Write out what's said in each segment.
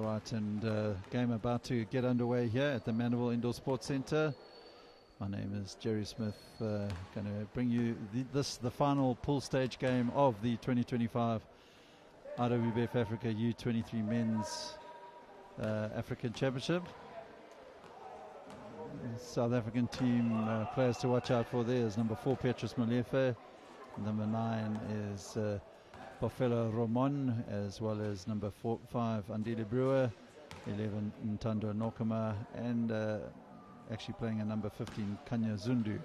right, and game about to get underway here at the Mandeville Indoor Sports Centre. My name is Jerry Smith, going to bring you the final pool stage game of the 2025 IWBF Africa U23 Men's African Championship. South African team players to watch out for there is number 4 Petrus Molefe, number 9 is Bofelo Romon, as well as number 5 Andile Brewer, 11 Ntando Nokama, and actually playing a number 15 Kanya Zundu.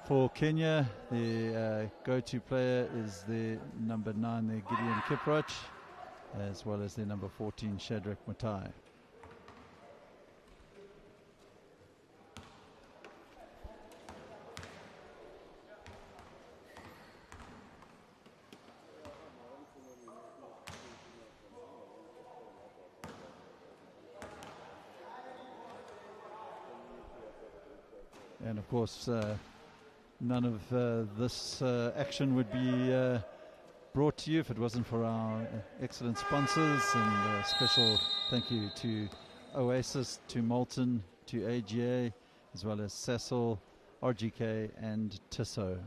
For Kenya, the go-to player is the number 9 there, Gideon Kiprach, as well as the number 14 Shadrach Mutai. And of course, none of this action would be brought to you if it wasn't for our excellent sponsors. And a special thank you to Oasis, to Molten, to AGA, as well as Cecil, RGK, and Tissot.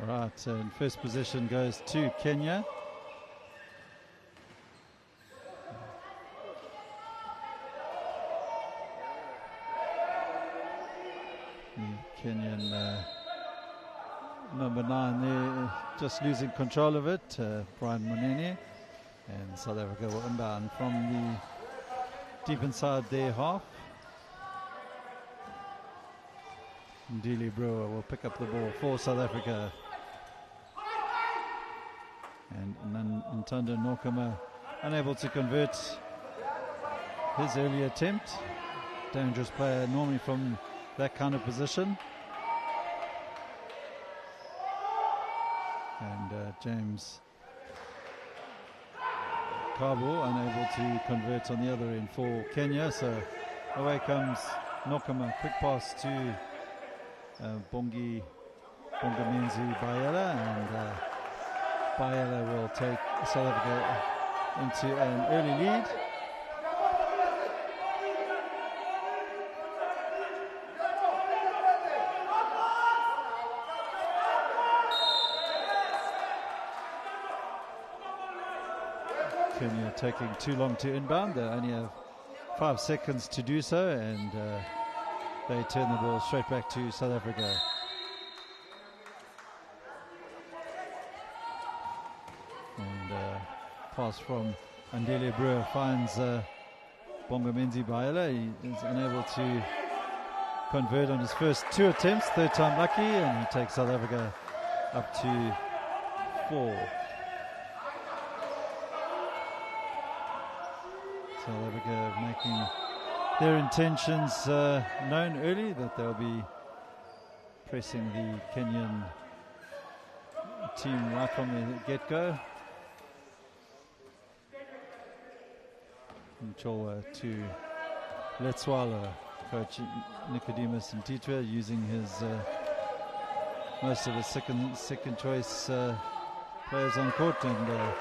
Right, so in first position goes to Kenya. The Kenyan number 9 there, just losing control of it, Brian Munene. And South Africa will inbound from the deep inside their half. Ndili Brewer will pick up the ball for South Africa. And Ntando Nokama unable to convert his early attempt. Dangerous player normally from that kind of position. And James Kabo unable to convert on the other end for Kenya. So away comes Nokama. Quick pass to Bongamenzi Bayela, and Bayela will take South Africa into an early lead. Kenya taking too long to inbound. They only have 5 seconds to do so, and they turn the ball straight back to South Africa. And pass from Andile Brewer finds Bongamenzi Baela. He is unable to convert on his first 2 attempts, third time lucky, and he takes South Africa up to 4. South Africa making their intentions known early, that they'll be pressing the Kenyan team right from the get-go. Mchowa to Letswalo, coach Nicodemus Ntitwe using his most of his second choice players on court, and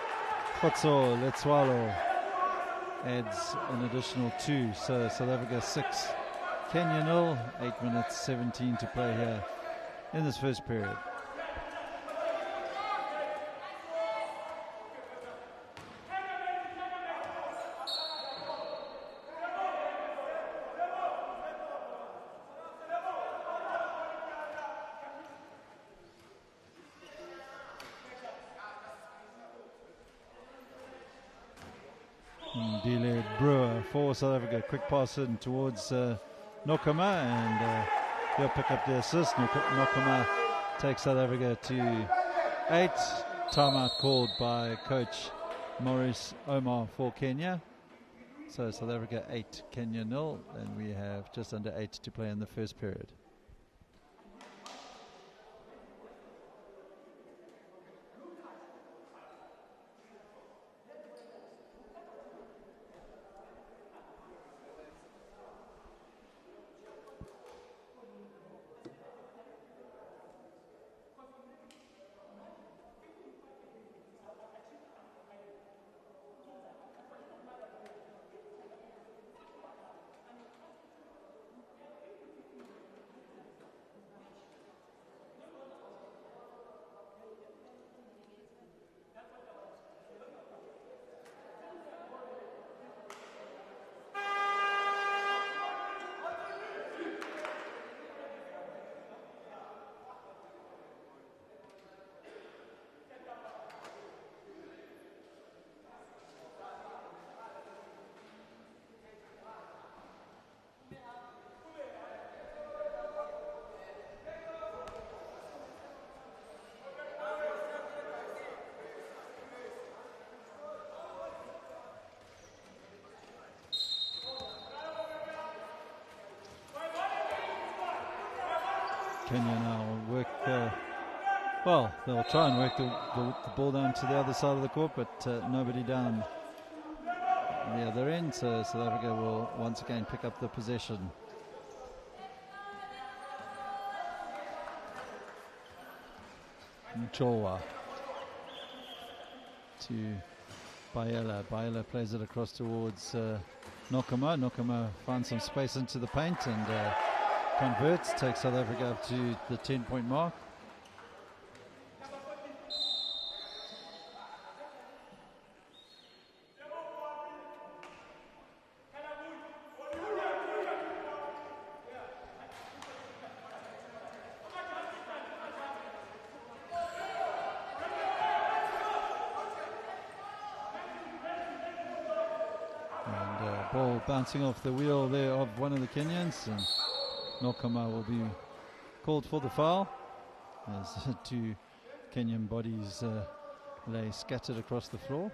Khotso Letswalo adds an additional 2, so South Africa 6, Kenya 0, 8 minutes 17 to play here in this first period. Dile Brewer for South Africa, quick pass in towards Nokama, and he'll pick up the assist. Nokama takes South Africa to 8. Timeout called by coach Maurice Omar for Kenya. So South Africa 8, Kenya 0, and we have just under 8 to play in the first period. Kenya now will work, well, they'll try and work the ball down to the other side of the court, but nobody down the other end, so South Africa will once again pick up the possession. Mchowa to Baela. Baela plays it across towards Nokama. Nokama finds some space into the paint and converts, takes South Africa up to the 10-point mark. And ball bouncing off the wheel there of one of the Kenyans, and Nokama will be called for the foul as 2 Kenyan bodies lay scattered across the floor.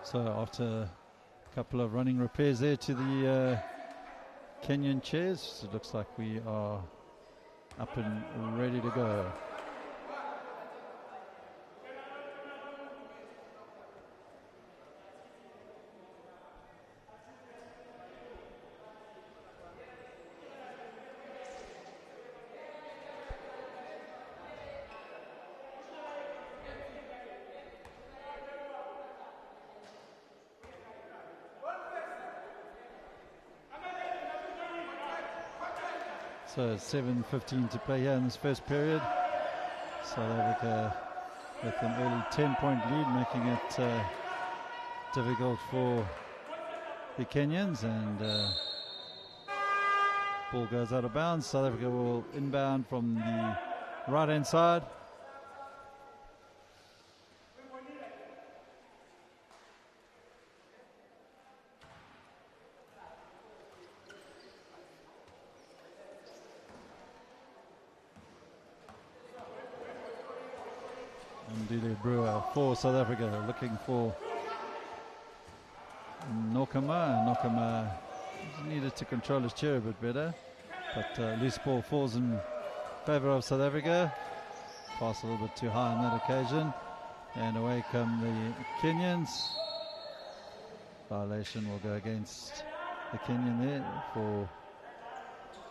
So after a couple of running repairs there to the Kenyan chairs, it looks like we are up and ready to go. So 7:15 to play here in this first period. South Africa with an early 10-point lead, making it difficult for the Kenyans, and ball goes out of bounds. South Africa will inbound from the right-hand side. Brewer for South Africa, looking for Nokama. Nokama needed to control his chair a bit better, but loose ball falls in favour of South Africa. Pass a little bit too high on that occasion, and away come the Kenyans. Violation will go against the Kenyan there for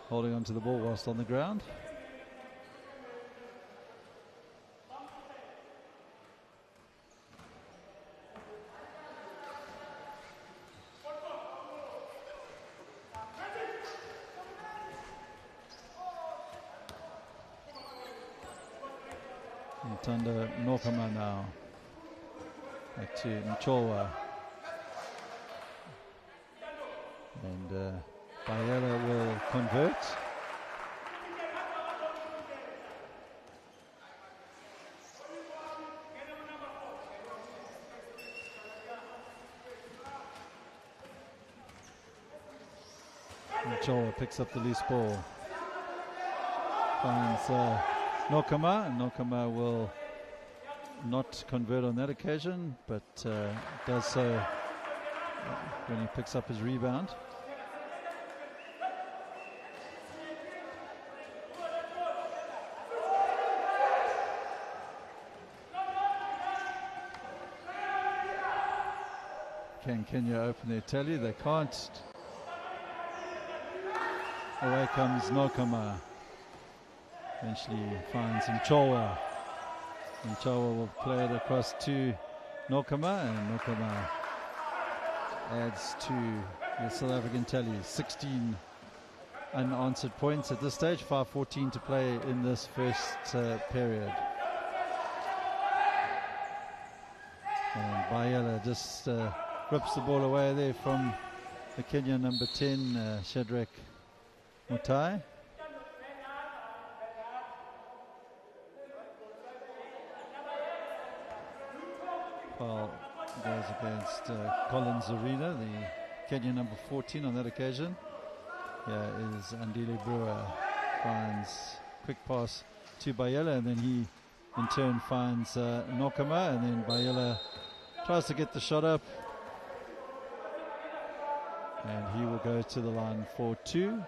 holding onto the ball whilst on the ground. Under Nokama now, back to Mchowa, and Bayela will convert. Mchowa picks up the loose ball, finds Nokama, and Nokama will not convert on that occasion, but does so when he picks up his rebound. Can Kenya open their tally? They can't. Away comes Nokama. Eventually finds Mchowa. Mchowa will play it across to Nokama, and Nokama adds to the South African tally. 16 unanswered points at this stage, 5:14 to play in this first period. And Bayela just rips the ball away there from the Kenyan number 10, Shadrach Mutai. Foul goes against Colin Zarina, the Kenyan number 14 on that occasion. Here is Andile Brewer, finds quick pass to Bayela, and then he in turn finds Nokama, and then Bayela tries to get the shot up, and he will go to the line for two.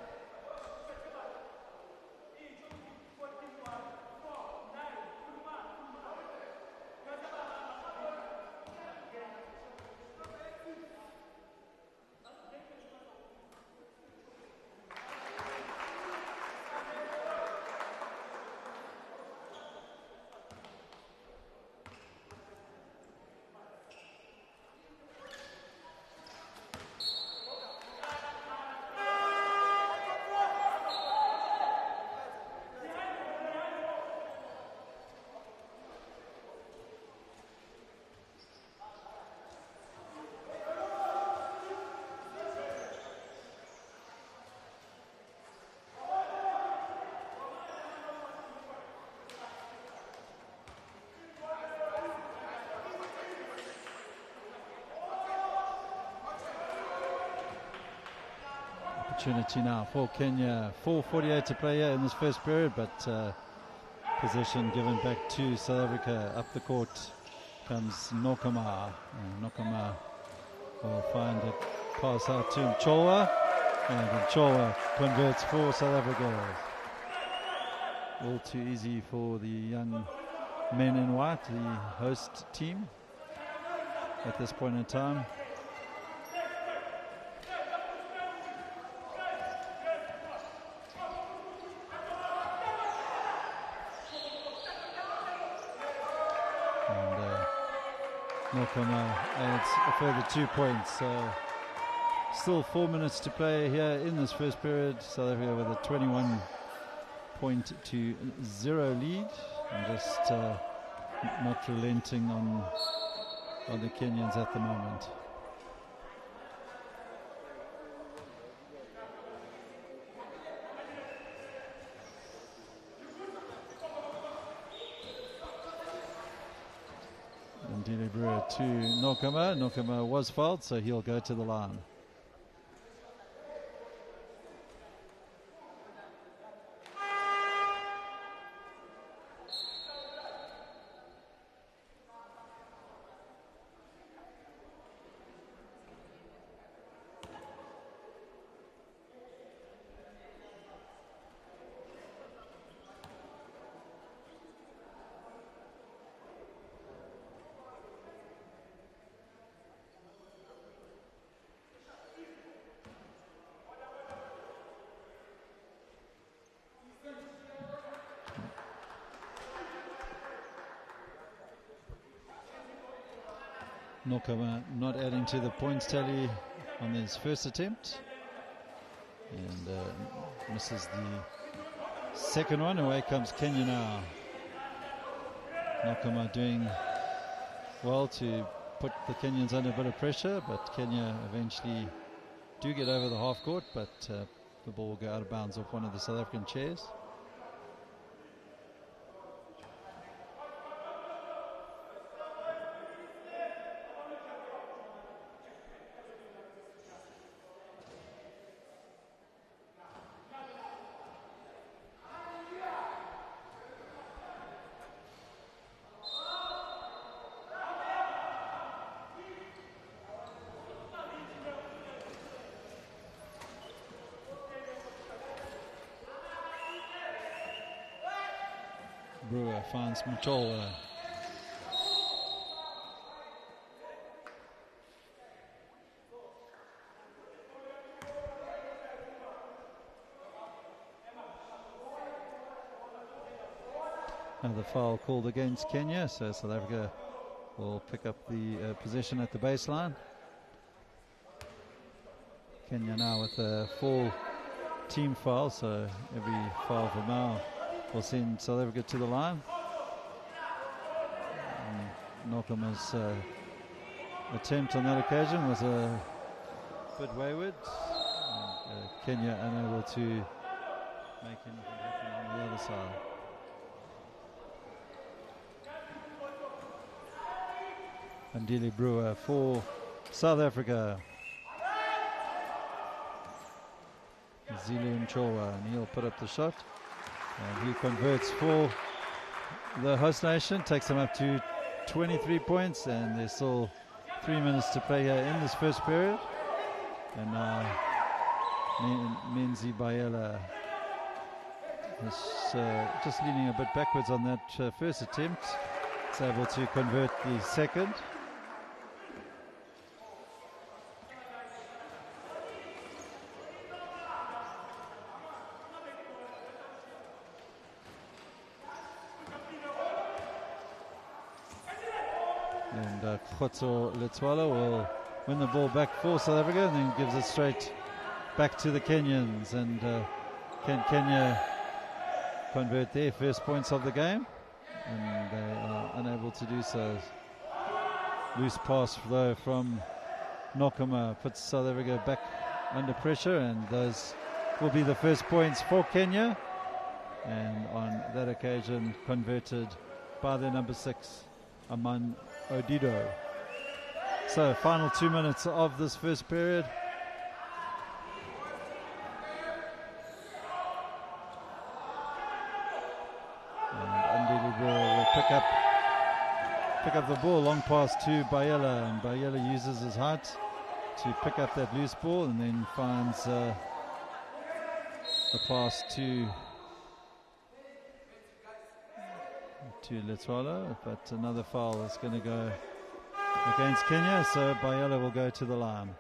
Opportunity now for Kenya. 4:48 to play here in this first period, but possession given back to South Africa. Up the court comes Nokama. Nokama will find a pass out to Mchowa, and Mchowa converts for South Africa. All too easy for the young men in white, the host team, at this point in time. Nokama adds a further 2 points. So still 4 minutes to play here in this first period. South Africa with a 21-0 lead, and just not relenting on the Kenyans at the moment. Ndile Brewer to Nokama. Nokama was fouled, so he'll go to the line. Nokama not adding to the points tally on his first attempt, and misses the second one. Away comes Kenya now. Nokama doing well to put the Kenyans under a bit of pressure, but Kenya eventually do get over the half court, but the ball will go out of bounds off one of the South African chairs. Brewer finds Mchowa. Another foul called against Kenya, so South Africa will pick up the possession at the baseline. Kenya now with a full team foul, so every foul from now will send South Africa to the line. Nokama's attempt on that occasion was a bit wayward. Kenya unable to make anything happen on the other side. Ndile Brewer for South Africa. Zulu Mchowa, and he'll put up the shot. And he converts for the host nation, takes them up to 23 points, and there's still 3 minutes to play here in this first period. And now Menzi Bayela is just leaning a bit backwards on that first attempt. It's able to convert the second. And Khotso Letwala will win the ball back for South Africa, and then gives it straight back to the Kenyans. And can Kenya convert their first points of the game? And they are unable to do so. Loose pass though from Nokama puts South Africa back under pressure, and those will be the first points for Kenya. And on that occasion converted by the number 6, Aman Odido. So final 2 minutes of this first period. And Ndile Brewer will pick up the ball, long pass to Bayela, and Bayela uses his height to pick up that loose ball and then finds the pass to Letwala, but another foul is going to go against Kenya, so Bayela will go to the line.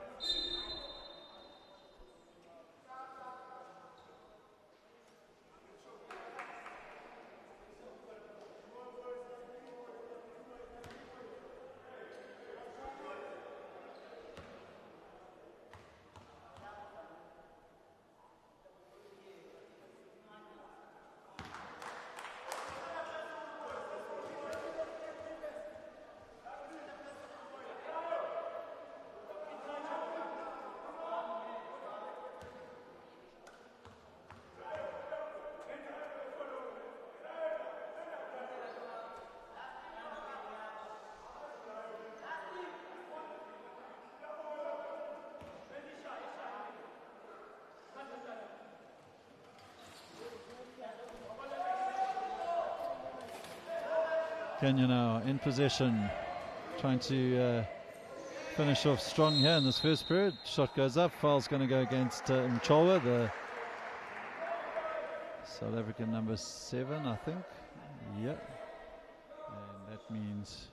Kenya now in possession, trying to finish off strong here in this first period. Shot goes up, foul's going to go against Mcholwa, the South African number 7, I think. Yeah. And that means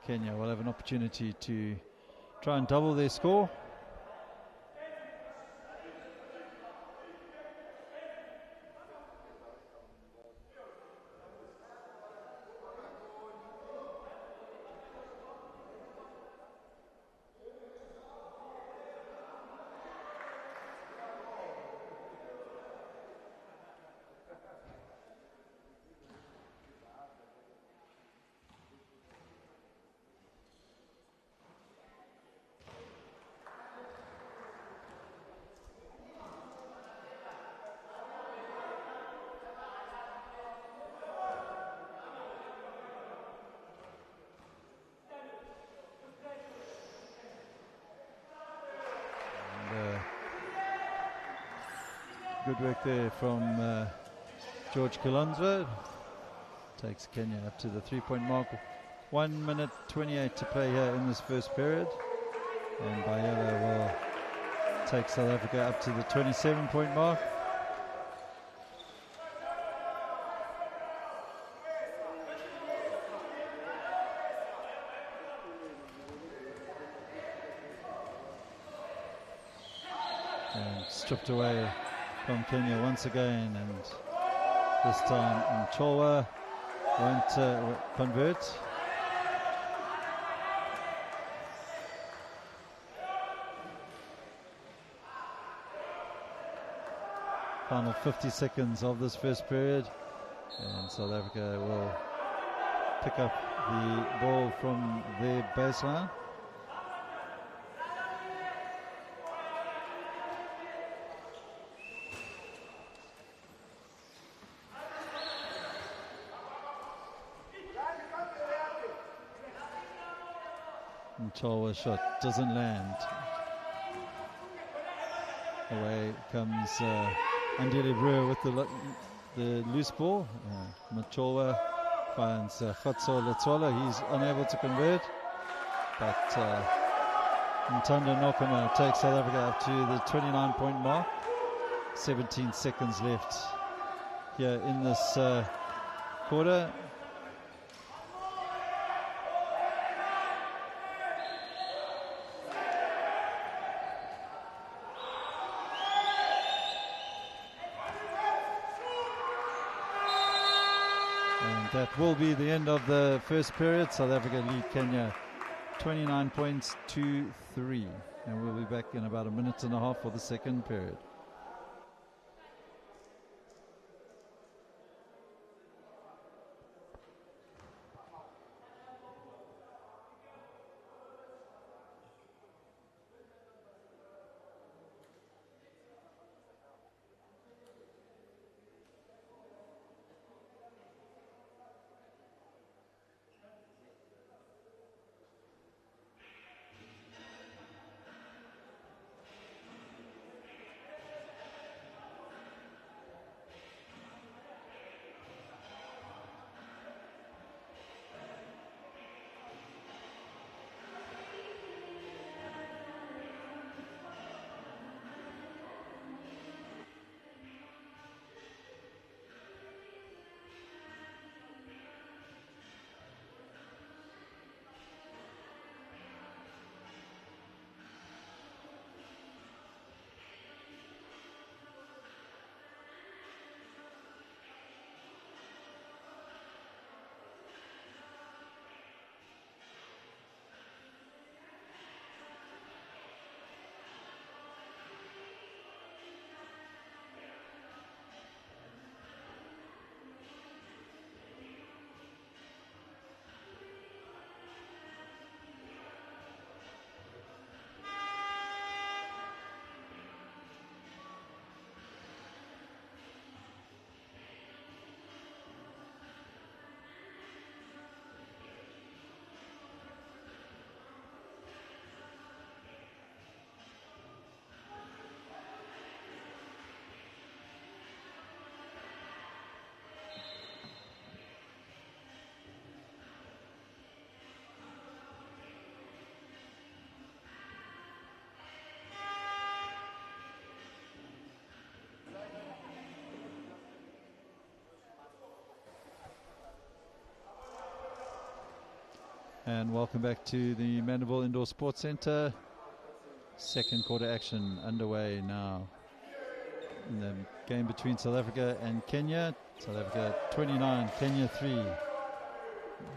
Kenya will have an opportunity to try and double their score. Good work there from George Kalonzo. Takes Kenya up to the 3-point mark. 1 minute 28 to play here in this first period. And Bayela will take South Africa up to the 27-point mark. And stripped away from Kenya once again, and this time Mcholwa won't convert. Final 50 seconds of this first period, and South Africa will pick up the ball from their baseline. Mcholwa's shot doesn't land. Away comes Andile Brewer with the loose ball. Mcholwa finds Khatso Letwala. He's unable to convert, but Ntando Nokoma takes South Africa up to the 29-point mark. 17 seconds left here in this quarter. That will be the end of the first period. South Africa lead Kenya 29 points to 3. And we'll be back in about a minute and a half for the second period. And welcome back to the Mandeville Indoor Sports Centre. Second quarter action underway now in the game between South Africa and Kenya. South Africa 29, Kenya 3. A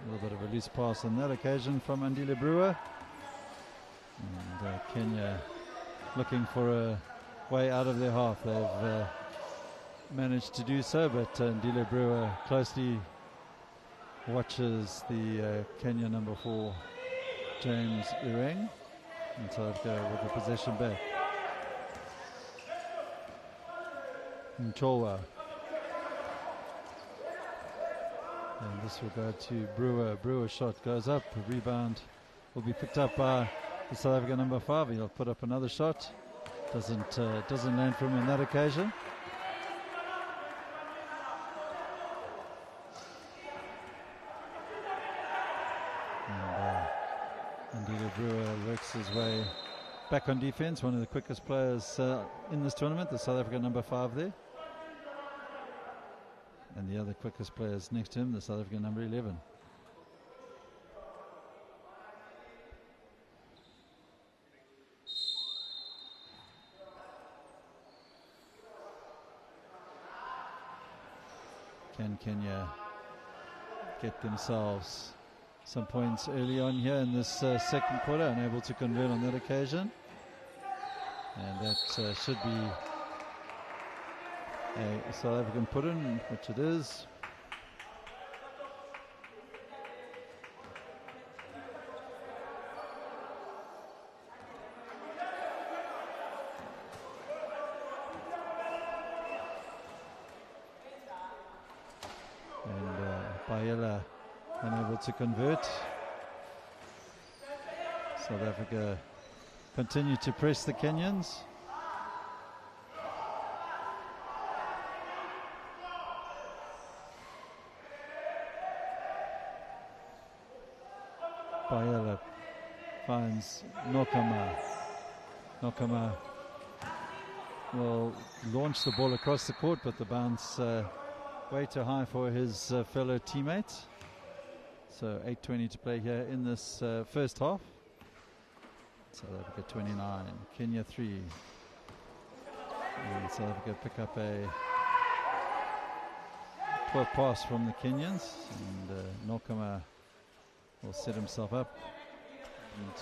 little bit of a loose pass on that occasion from Andile Brewer. And Kenya looking for a way out of their half. They've managed to do so, but Andile Brewer closely watches the Kenya number 4, James Ireng, and South Africa with the possession back. Mcholwa, and this will go to Brewer. Brewer's shot goes up. A rebound will be picked up by the South Africa number 5. He'll put up another shot. Doesn't land for him on that occasion. Brewer works his way back on defense. One of the quickest players in this tournament, the South Africa number 5 there. And the other quickest players next to him, the South Africa number 11. Can Kenya get themselves some points early on here in this second quarter? Unable to convert on that occasion, and that should be a South African put-in, which it is. And Bayela unable to convert. South Africa continue to press the Kenyans. Bayela finds Nokama. Nokama will launch the ball across the court, but the bounce way too high for his fellow teammates. So 8:20 to play here in this first half. South Africa 29, Kenya 3. And South Africa pick up a 12 pass from the Kenyans, and Nokama will set himself up and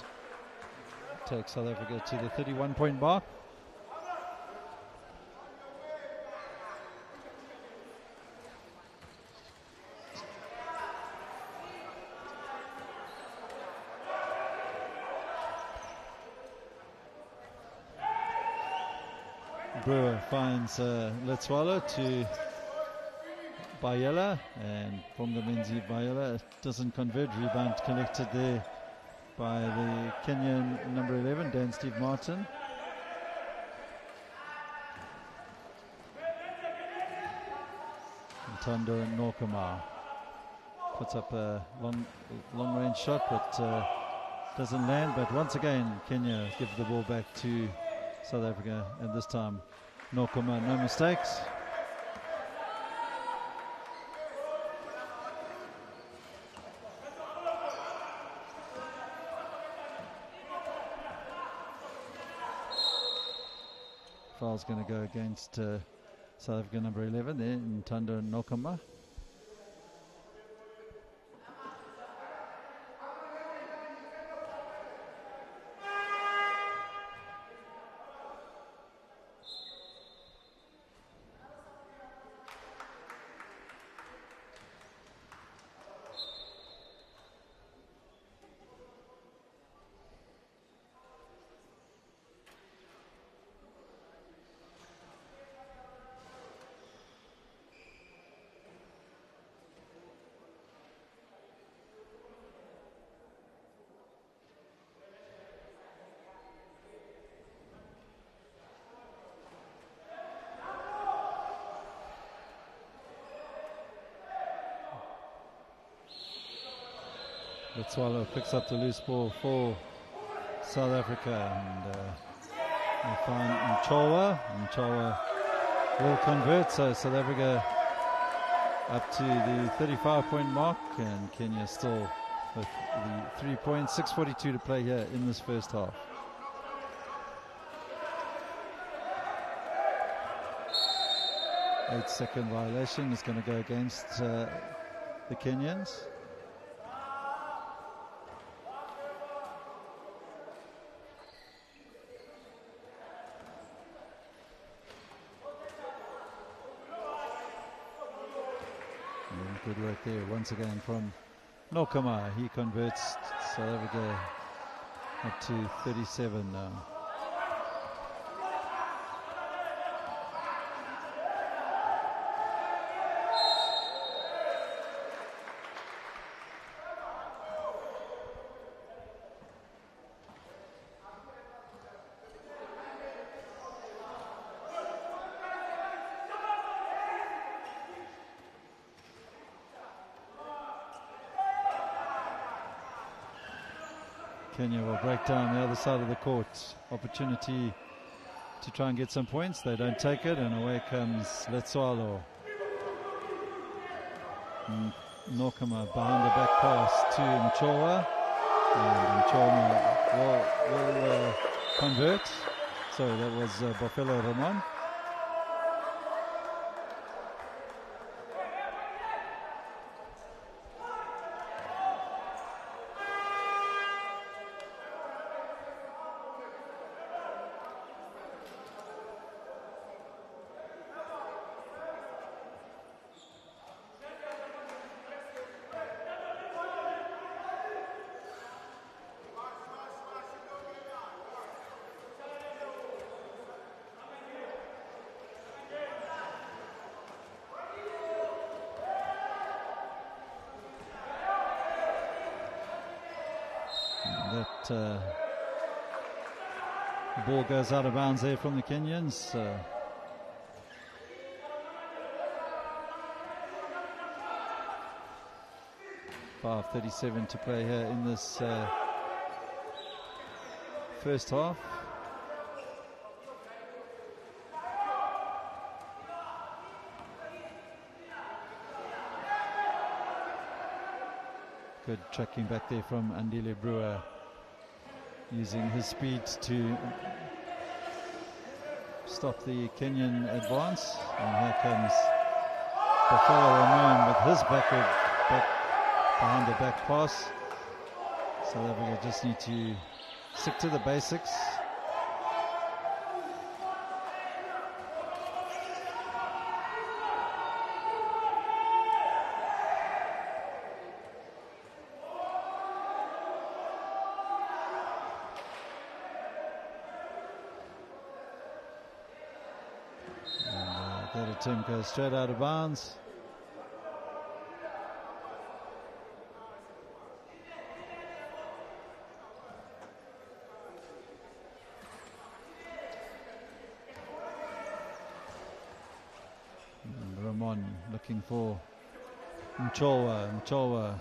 take South Africa to the 31-point mark. Brewer finds Letswalo to Bayela, and from the Menzi Bayela doesn't convert. Rebound collected there by the Kenyan number 11, Dan Steve Martin. Ntando Nokama puts up a long range shot, but doesn't land. But once again, Kenya give the ball back to South Africa, and this time Nokama, no mistakes. Foul's going to go against South Africa number 11 there, Ntando Nokama. Letswalo picks up the loose ball for South Africa, and they find Mcholwa. Mcholwa will convert, so South Africa up to the 35-point mark, and Kenya still with the 3 points, 6:42 to play here in this first half. Eight-second violation is going to go against the Kenyans. Good work there once again from Nokama. He converts South Africa up to 37 now. Kenya will break down the other side of the court. Opportunity to try and get some points. They don't take it, and away comes Letswalo. Nokama behind the back pass to Mchowa. And Mchowa will convert. Sorry, that was Bofelo Roman. The ball goes out of bounds there from the Kenyans. 5:37 to play here in this first half. Good tracking back there from Andile Brewer, using his speed to stop the Kenyan advance. And here comes Bafala Ramon with his back behind the back pass. South Africa just need to stick to the basics. That attempt goes straight out of bounds. And Ramon looking for Mchowa. Mchowa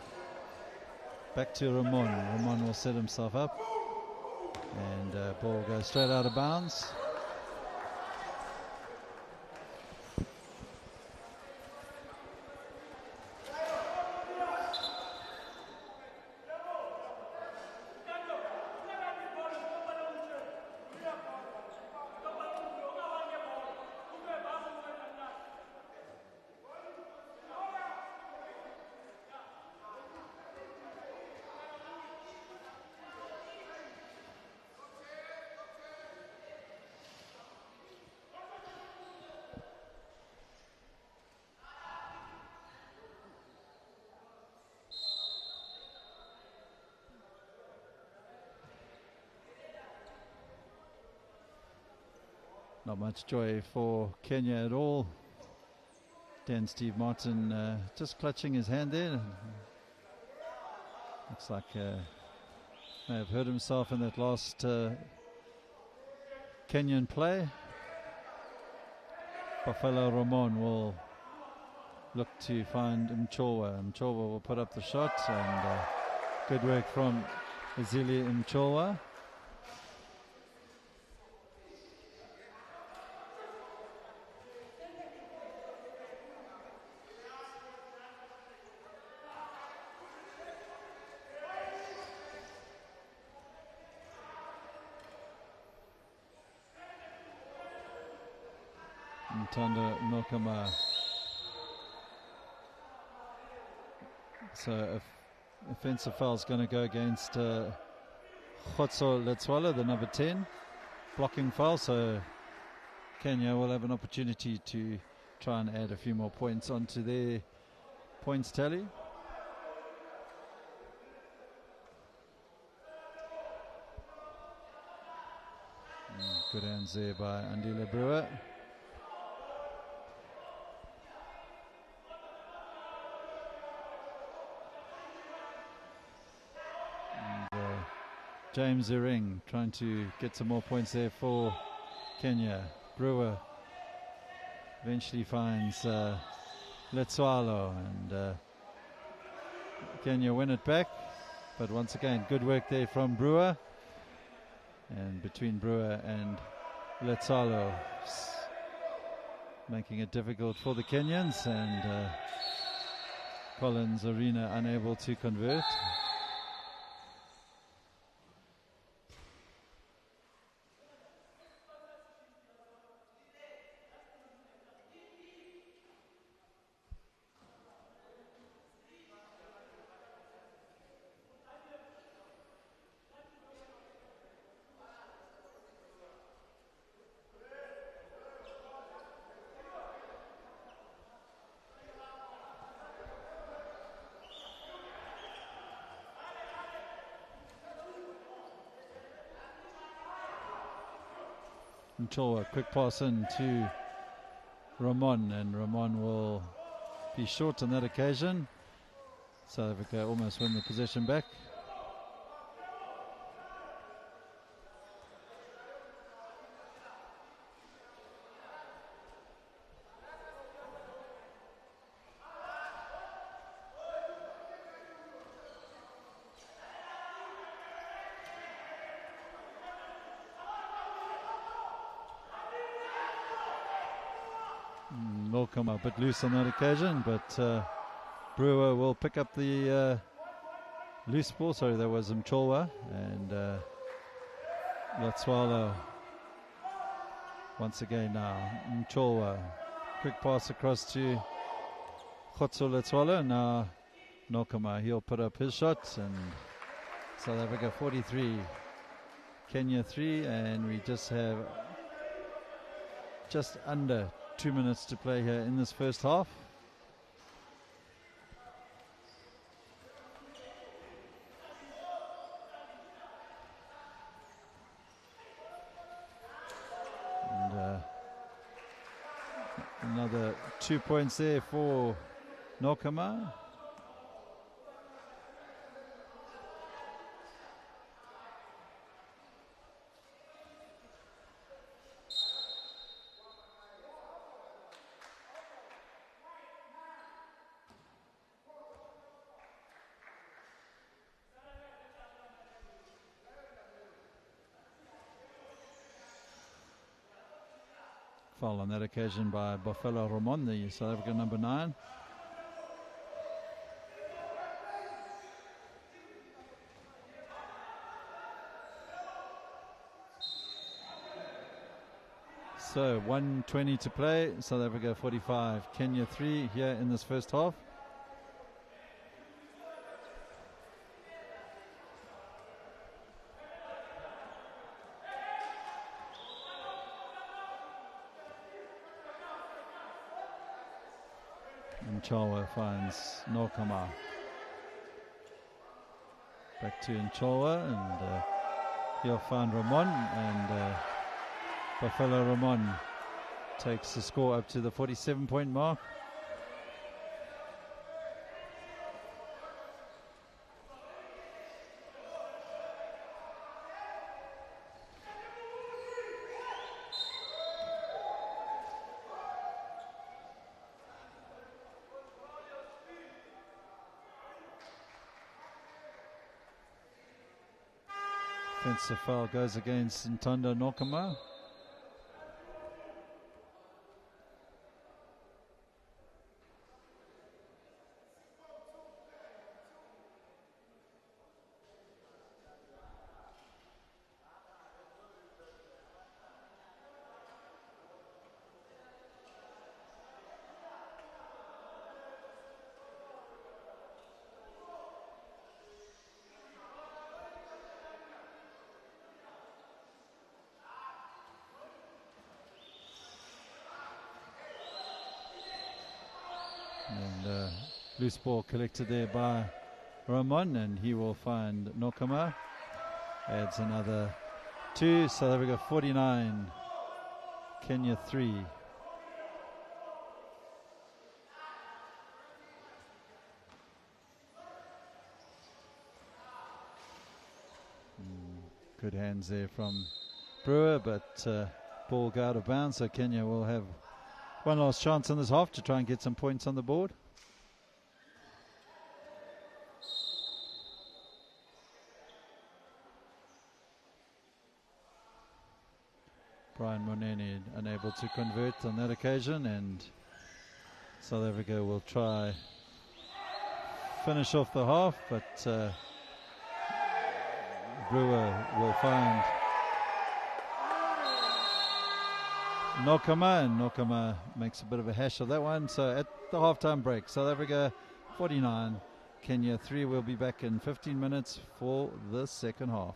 back to Ramon. Ramon will set himself up. And ball goes straight out of bounds. Not much joy for Kenya at all. Dan Steve Martin just clutching his hand there. Looks like may have hurt himself in that last Kenyan play. Bafala Ramon will look to find Mchowa. Mchowa will put up the shot, and good work from Azili Mchowa. Ntanda Nokama. So offensive foul is going to go against Khotso Letswala, the number 10. Blocking foul, so Kenya will have an opportunity to try and add a few more points onto their points tally. Good hands there by Andile Brewer. James Iring trying to get some more points there for Kenya. Brewer eventually finds Letswalo, and Kenya win it back. But once again, good work there from Brewer. And between Brewer and Letsalo, making it difficult for the Kenyans, and Collins Arena unable to convert. A quick pass in to Ramon, and Ramon will be short on that occasion. South Africa almost win the possession back. Come a bit loose on that occasion, but Brewer will pick up the loose ball. Sorry, that was Mcholwa, and Letswalo once again now. Mcholwa, quick pass across to Khotso Letswalo. Now Nokama, he'll put up his shot, and South Africa 43, Kenya 3, and we just have just under 2 minutes to play here in this first half. And another 2 points there for Nokama. Foul on that occasion by Bofelo Ramon, the South African number 9. So 1:20 to play, South Africa 45, Kenya 3 here in this first half. Nchowa finds Nokama. Back to Nchowa, and he'll find Ramon, and Buffalo Ramon takes the score up to the 47-point mark. Offensive foul goes against Ntanda Nokama. And loose ball collected there by Ramon, and he will find Nokama. Adds another 2. South Africa 49, Kenya 3. Good hands there from Brewer, but ball go out of bounds, so Kenya will have one last chance in this half to try and get some points on the board. Brian Munene unable to convert on that occasion, and South Africa will try finish off the half, but Brewer will find Nokama, and Nokama makes a bit of a hash of that one. So at the halftime break, South Africa 49, Kenya 3. We'll be back in 15 minutes for the second half.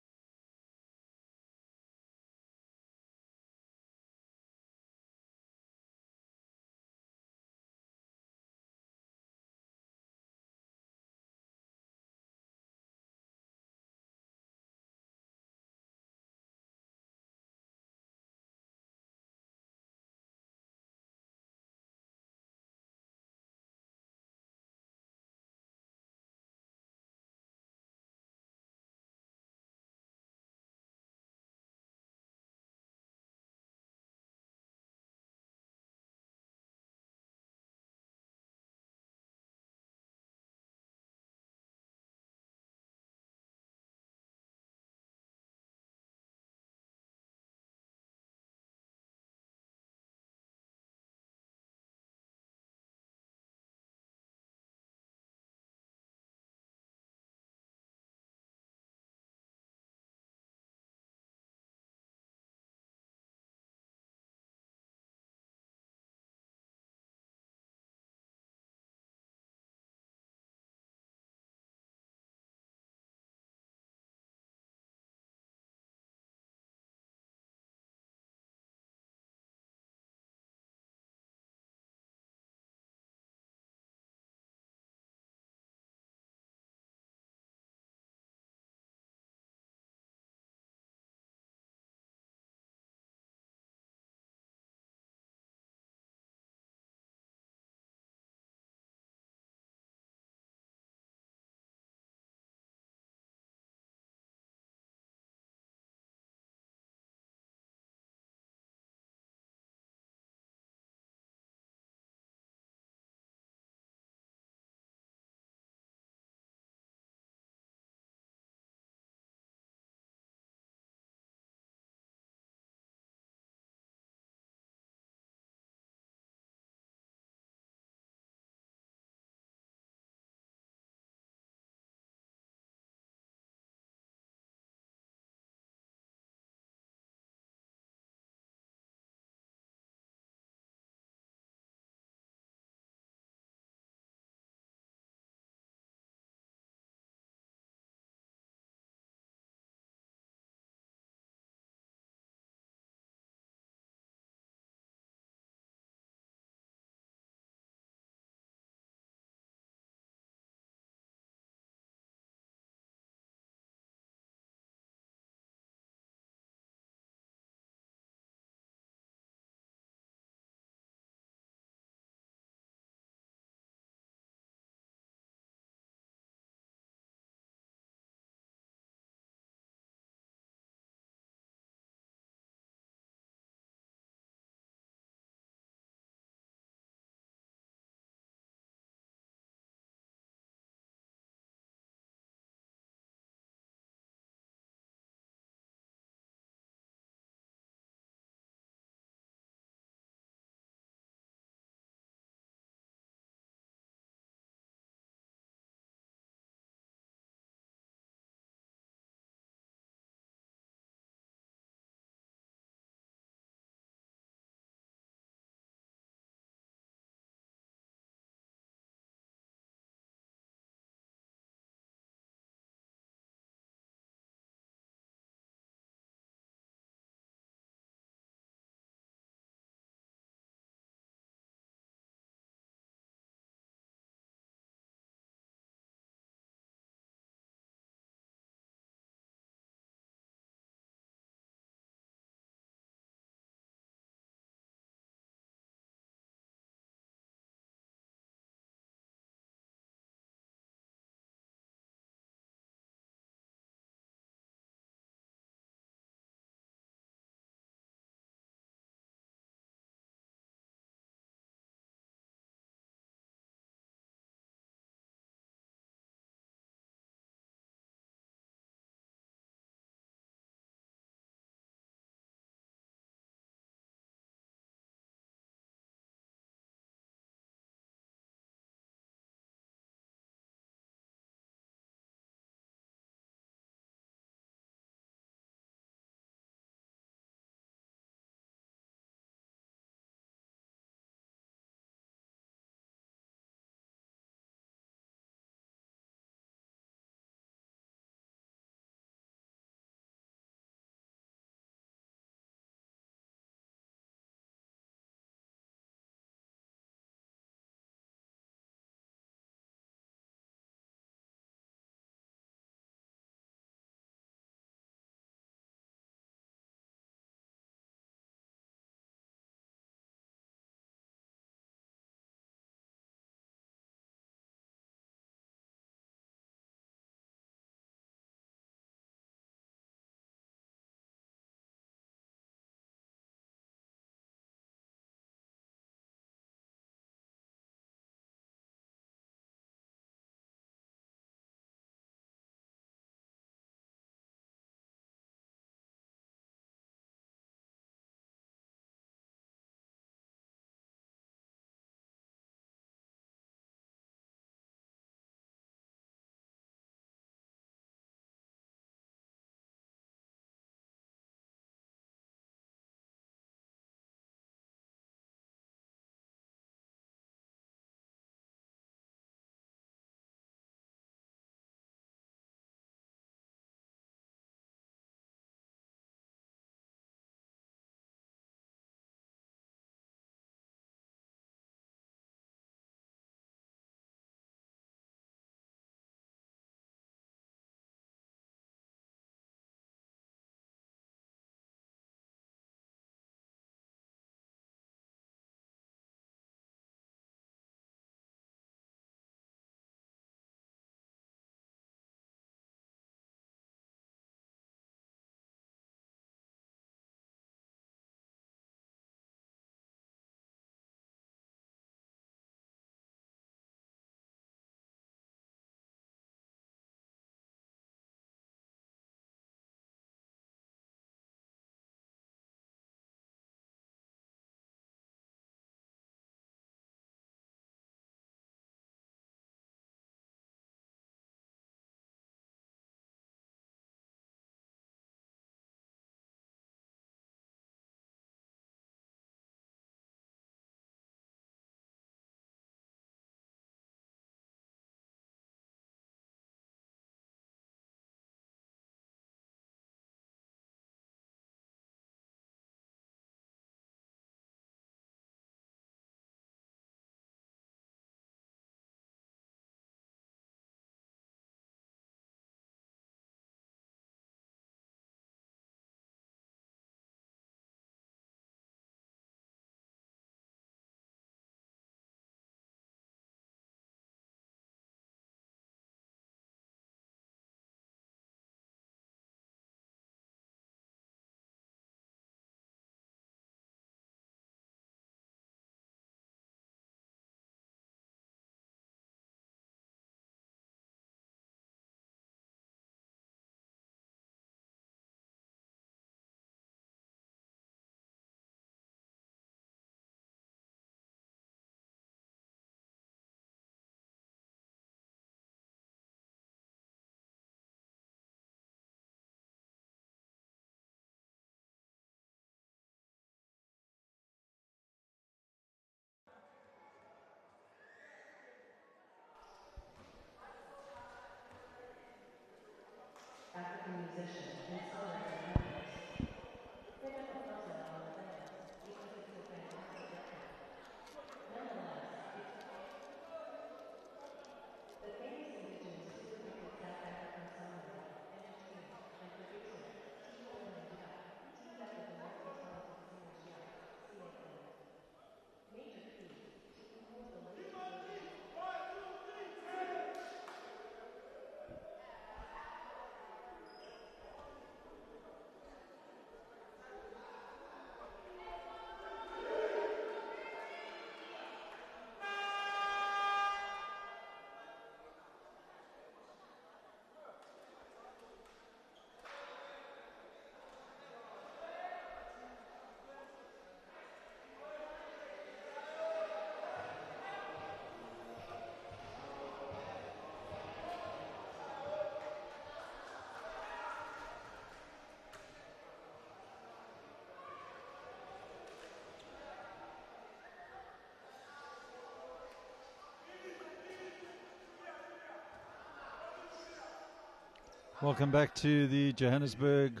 Welcome back to the Johannesburg,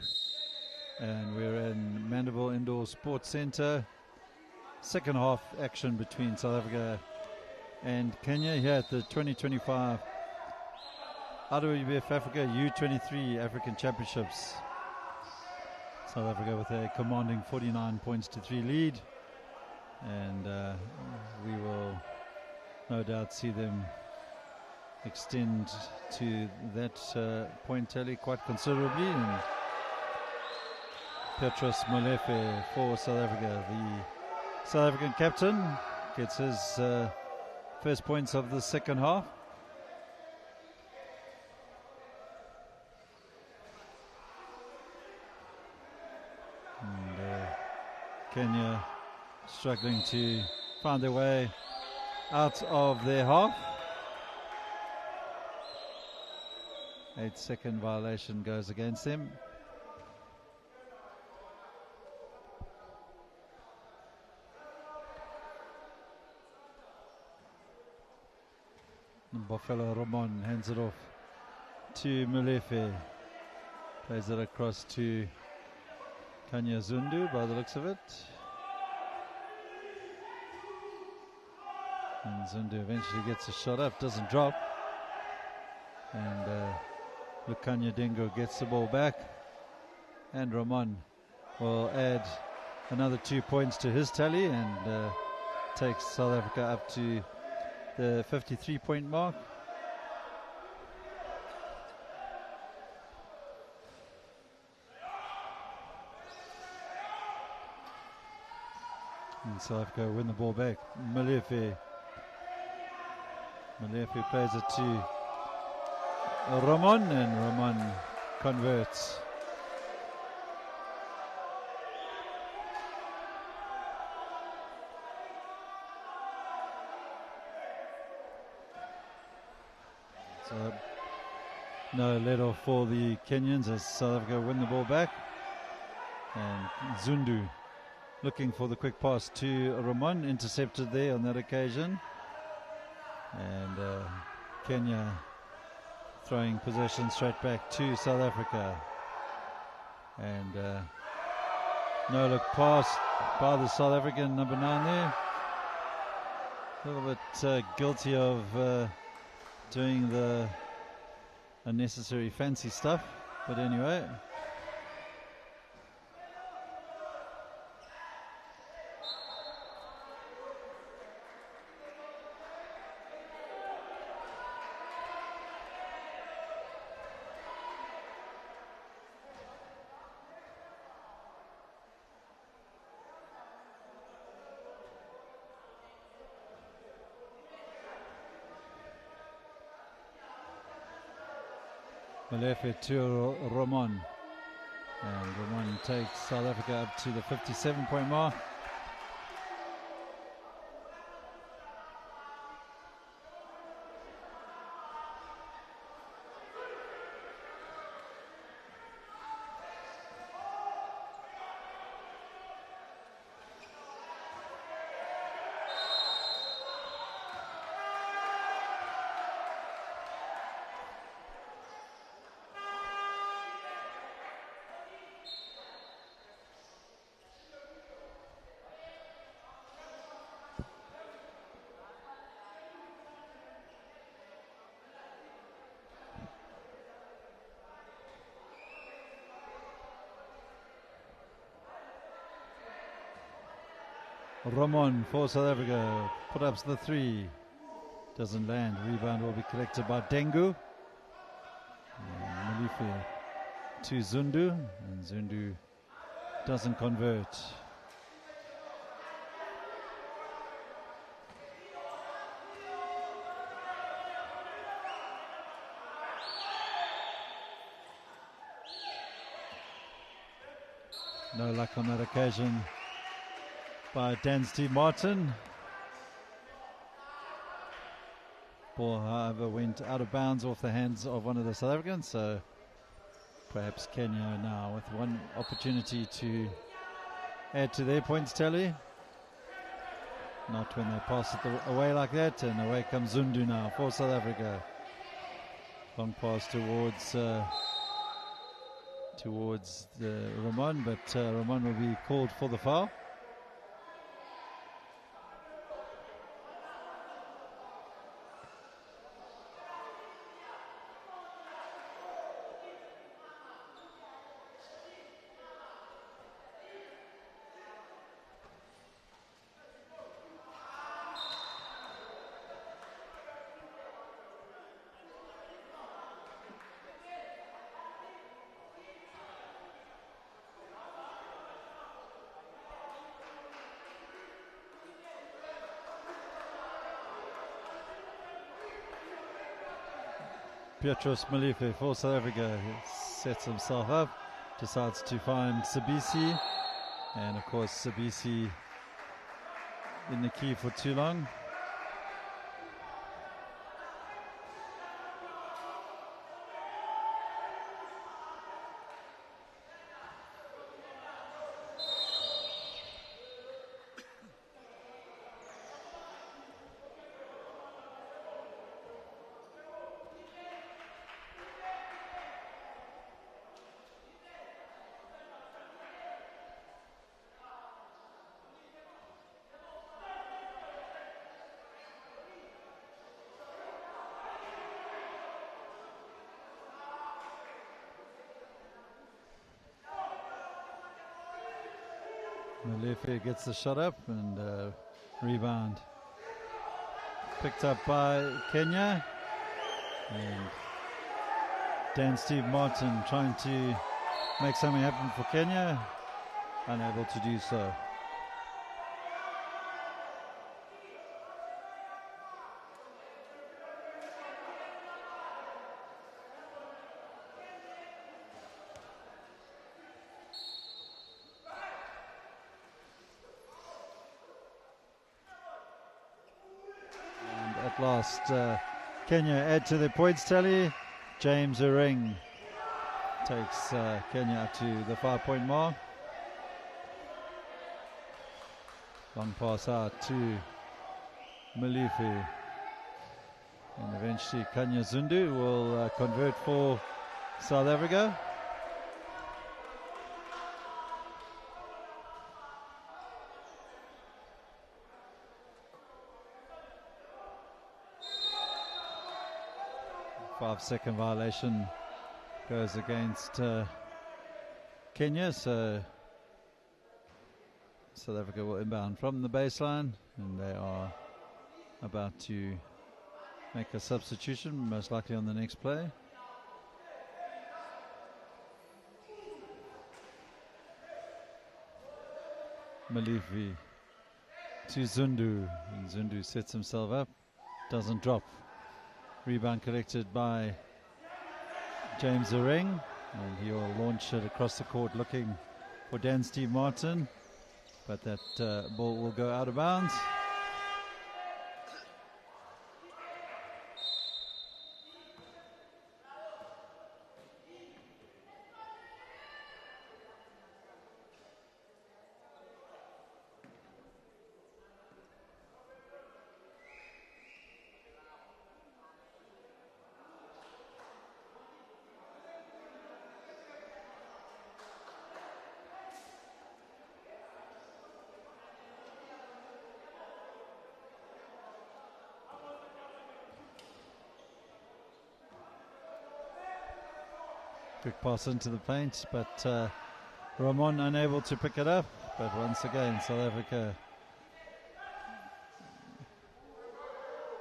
and we're in Mandeville Indoor Sports Centre. Second half action between South Africa and Kenya here at the 2025 IWF Africa U23 African Championships. South Africa with a commanding 49 points to 3 lead, and we will no doubt see them extend to that point tally quite considerably. And Petrus Molefe for South Africa, the South African captain, gets his first points of the second half. And Kenya struggling to find their way out of their half. 8-second violation goes against them. Buffalo Ramon hands it off to Molefe. Plays it across to Kanya Zundu by the looks of it. And Zundu eventually gets a shot up, doesn't drop. And Lukanya Dingo gets the ball back, and Ramon will add another 2 points to his tally and takes South Africa up to the 53-point mark. And South Africa win the ball back. Molefe plays it to Ramon, and Ramon converts. So no let off for the Kenyans as South Africa win the ball back. And Zundu looking for the quick pass to Ramon, intercepted there on that occasion. And Kenya throwing possession straight back to South Africa. And no look pass by the South African number 9 there. A little bit guilty of doing the unnecessary fancy stuff, but anyway. Molefe to Ramon, and Ramon takes South Africa up to the 57-point mark. Ramon for South Africa put up the 3, doesn't land. Rebound will be collected by Dengu. Molefe to Zundu, and Zundu doesn't convert. No luck on that occasion by Dan Steve Martin. Ball, however, went out of bounds off the hands of one of the South Africans, so perhaps Kenya now with one opportunity to add to their points tally. Not when they pass it away like that, and away comes Zundu now for South Africa. Long pass towards towards Ramon, but Ramon will be called for the foul. Petrus Malife for South Africa sets himself up, decides to find Sabisi, and of course Sabisi in the key for too long. Malife gets the shot up and rebound. Picked up by Kenya. And Dan Steve Martin trying to make something happen for Kenya. Unable to do so. At last, Kenya add to the points tally. James Uring takes Kenya to the 5-point mark. Long pass out to Malife. And eventually Kanya Zundu will convert for South Africa. Five-second violation goes against Kenya, so South Africa will inbound from the baseline, and they are about to make a substitution, most likely on the next play. Malife to Zundu, and Zundu sets himself up, doesn't drop. Rebound collected by James Uring, and he'll launch it across the court looking for Dan Steve Martin, but that ball will go out of bounds. Quick pass into the paint, but Ramon unable to pick it up. But once again, South Africa.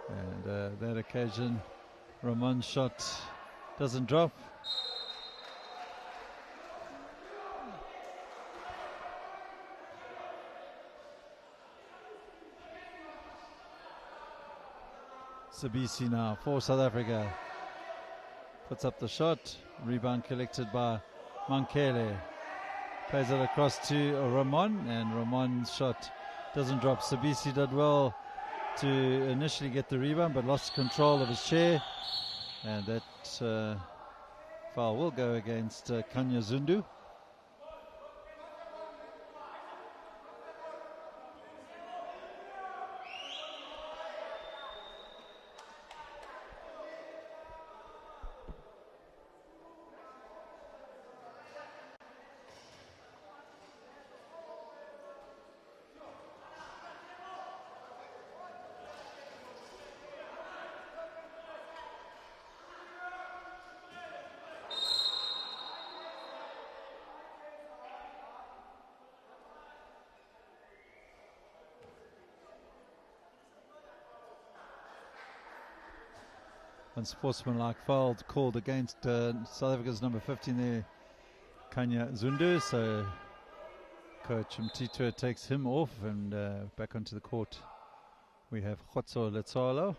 And that occasion, Ramon's shot doesn't drop. Sabisi now for South Africa. Puts up the shot. Rebound collected by Mankele. Plays it across to Ramon, and Ramon's shot doesn't drop. Sabisi did well to initially get the rebound, but lost control of his chair. And that foul will go against Kanya Zundu. unsportsmanlike foul called against South Africa's number 15 there, Kanya Zundu. So Coach Mtitwe takes him off, and back onto the court we have Khotso Letsalo.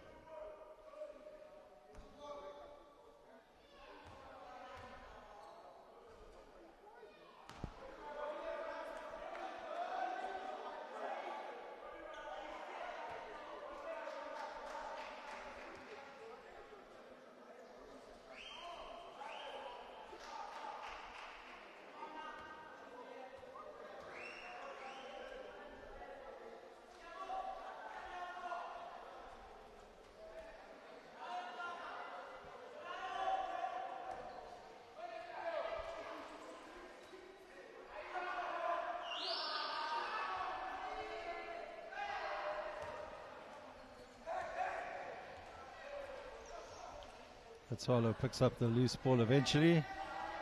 Letsalo picks up the loose ball eventually,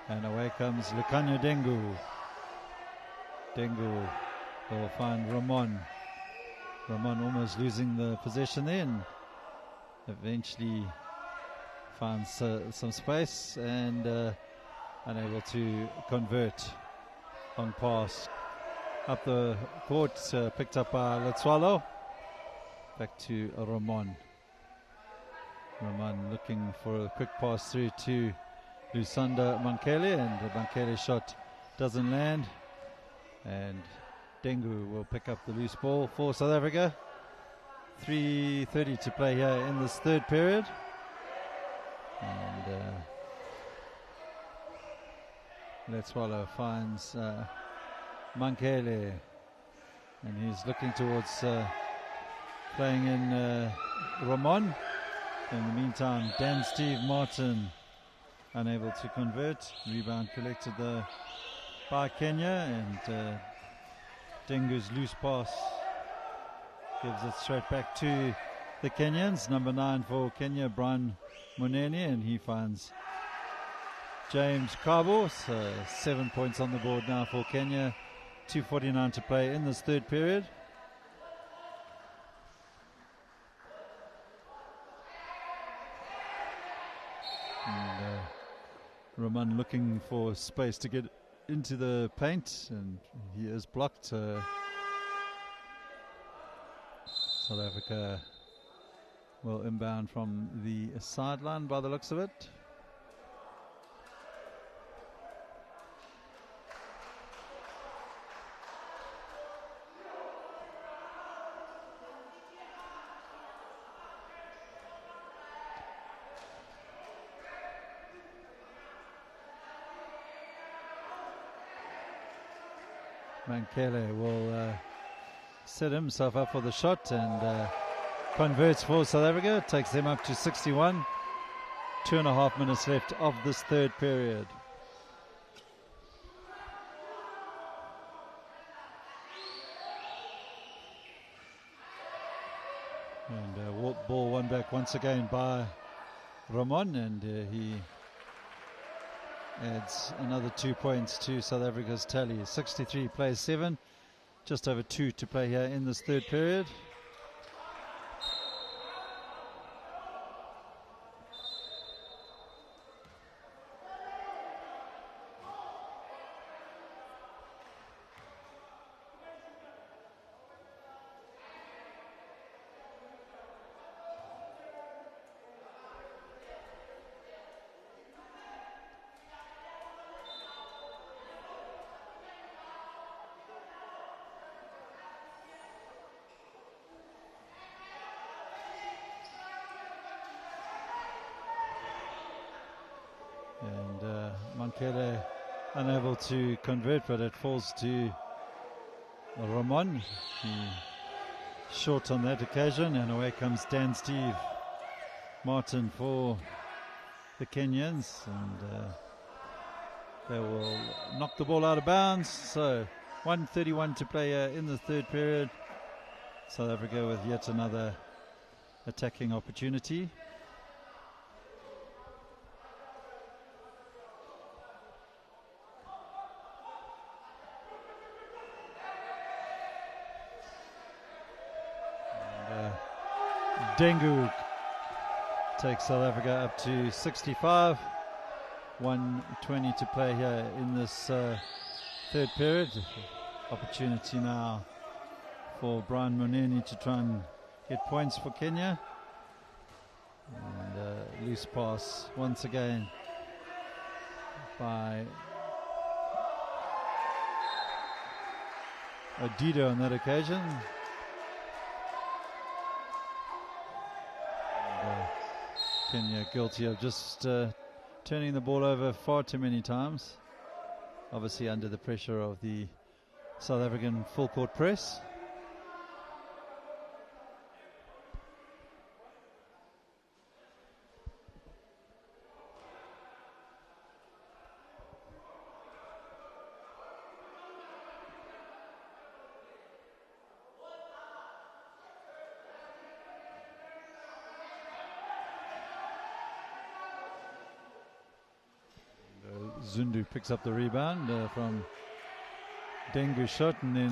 and away comes Lukanyo Dengu. Dengu will find Ramon. Ramon almost losing the possession then. Eventually finds some space and unable to convert. Long pass up the court, picked up by Letsalo. Back to Ramon. Ramon looking for a quick pass through to Lusanda Mankele, and the Mankele shot doesn't land, and Dengu will pick up the loose ball for South Africa. 3:30 to play here in this third period, and Letsalo finds Mankele, and he's looking towards playing in Ramon. In the meantime, Dan Steve Martin unable to convert. Rebound collected by Kenya, and Dengu's loose pass gives it straight back to the Kenyans. Number 9 for Kenya, Brian Munene, and he finds James Kabo. So 7 points on the board now for Kenya. 2:49 to play in this third period. And Ramon looking for space to get into the paint, and he is blocked. South Africa will inbound from the sideline by the looks of it. Mankele will set himself up for the shot and converts for South Africa. Takes them up to 61. 2.5 minutes left of this third period. And ball won back once again by Ramon, and he adds another 2 points to South Africa's tally. 63 plays 7, just over 2 to play here in this third period. And Mankele unable to convert, but it falls to Ramon. He short on that occasion, and away comes Dan Steve Martin for the Kenyans, and they will knock the ball out of bounds. So 1:31 to play in the third period. South Africa with yet another attacking opportunity. Dengu takes South Africa up to 65. 1:20 to play here in this third period. Opportunity now for Brian Muneni to try and get points for Kenya. And loose pass once again by Odido on that occasion. And, Kenya guilty of just turning the ball over far too many times. Obviously under the pressure of the South African full court press. Zundu picks up the rebound from Dengu's shot, and then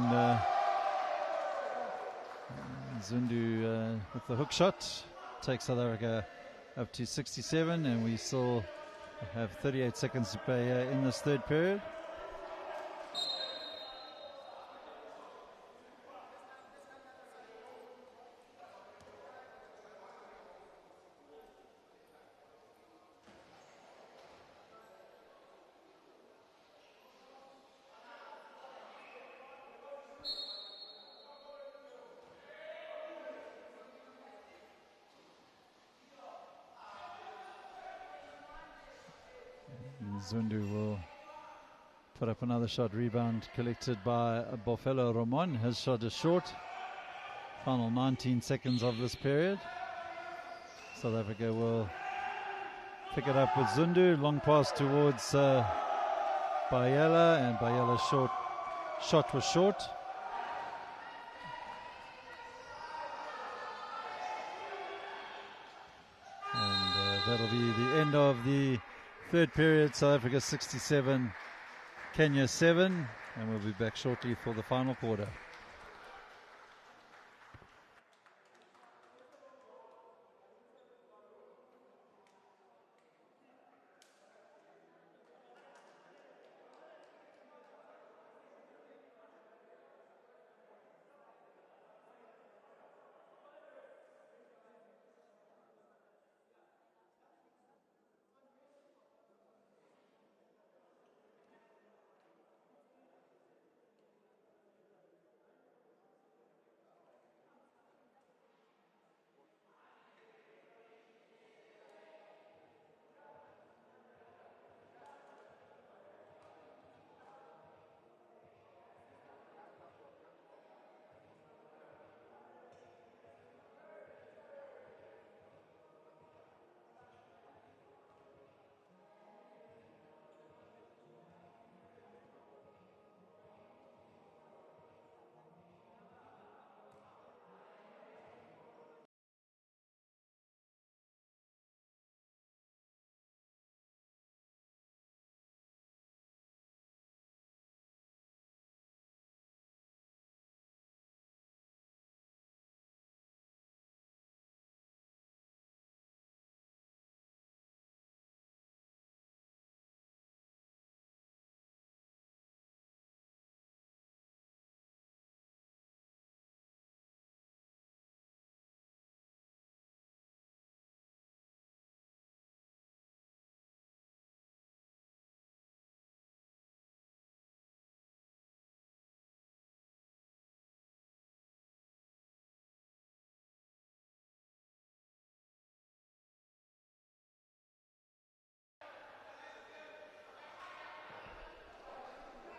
Zundu with the hook shot takes South Africa up to 67, and we still have 38 seconds to play in this third period. Zundu will put up another shot. Rebound collected by Bofelo Romon. His shot is short. Final 19 seconds of this period. South Africa will pick it up with Zundu. Long pass towards Bayela, and Bayela's shot was short. And that'll be the end of the third period. South Africa 67, Kenya 7, and we'll be back shortly for the final quarter.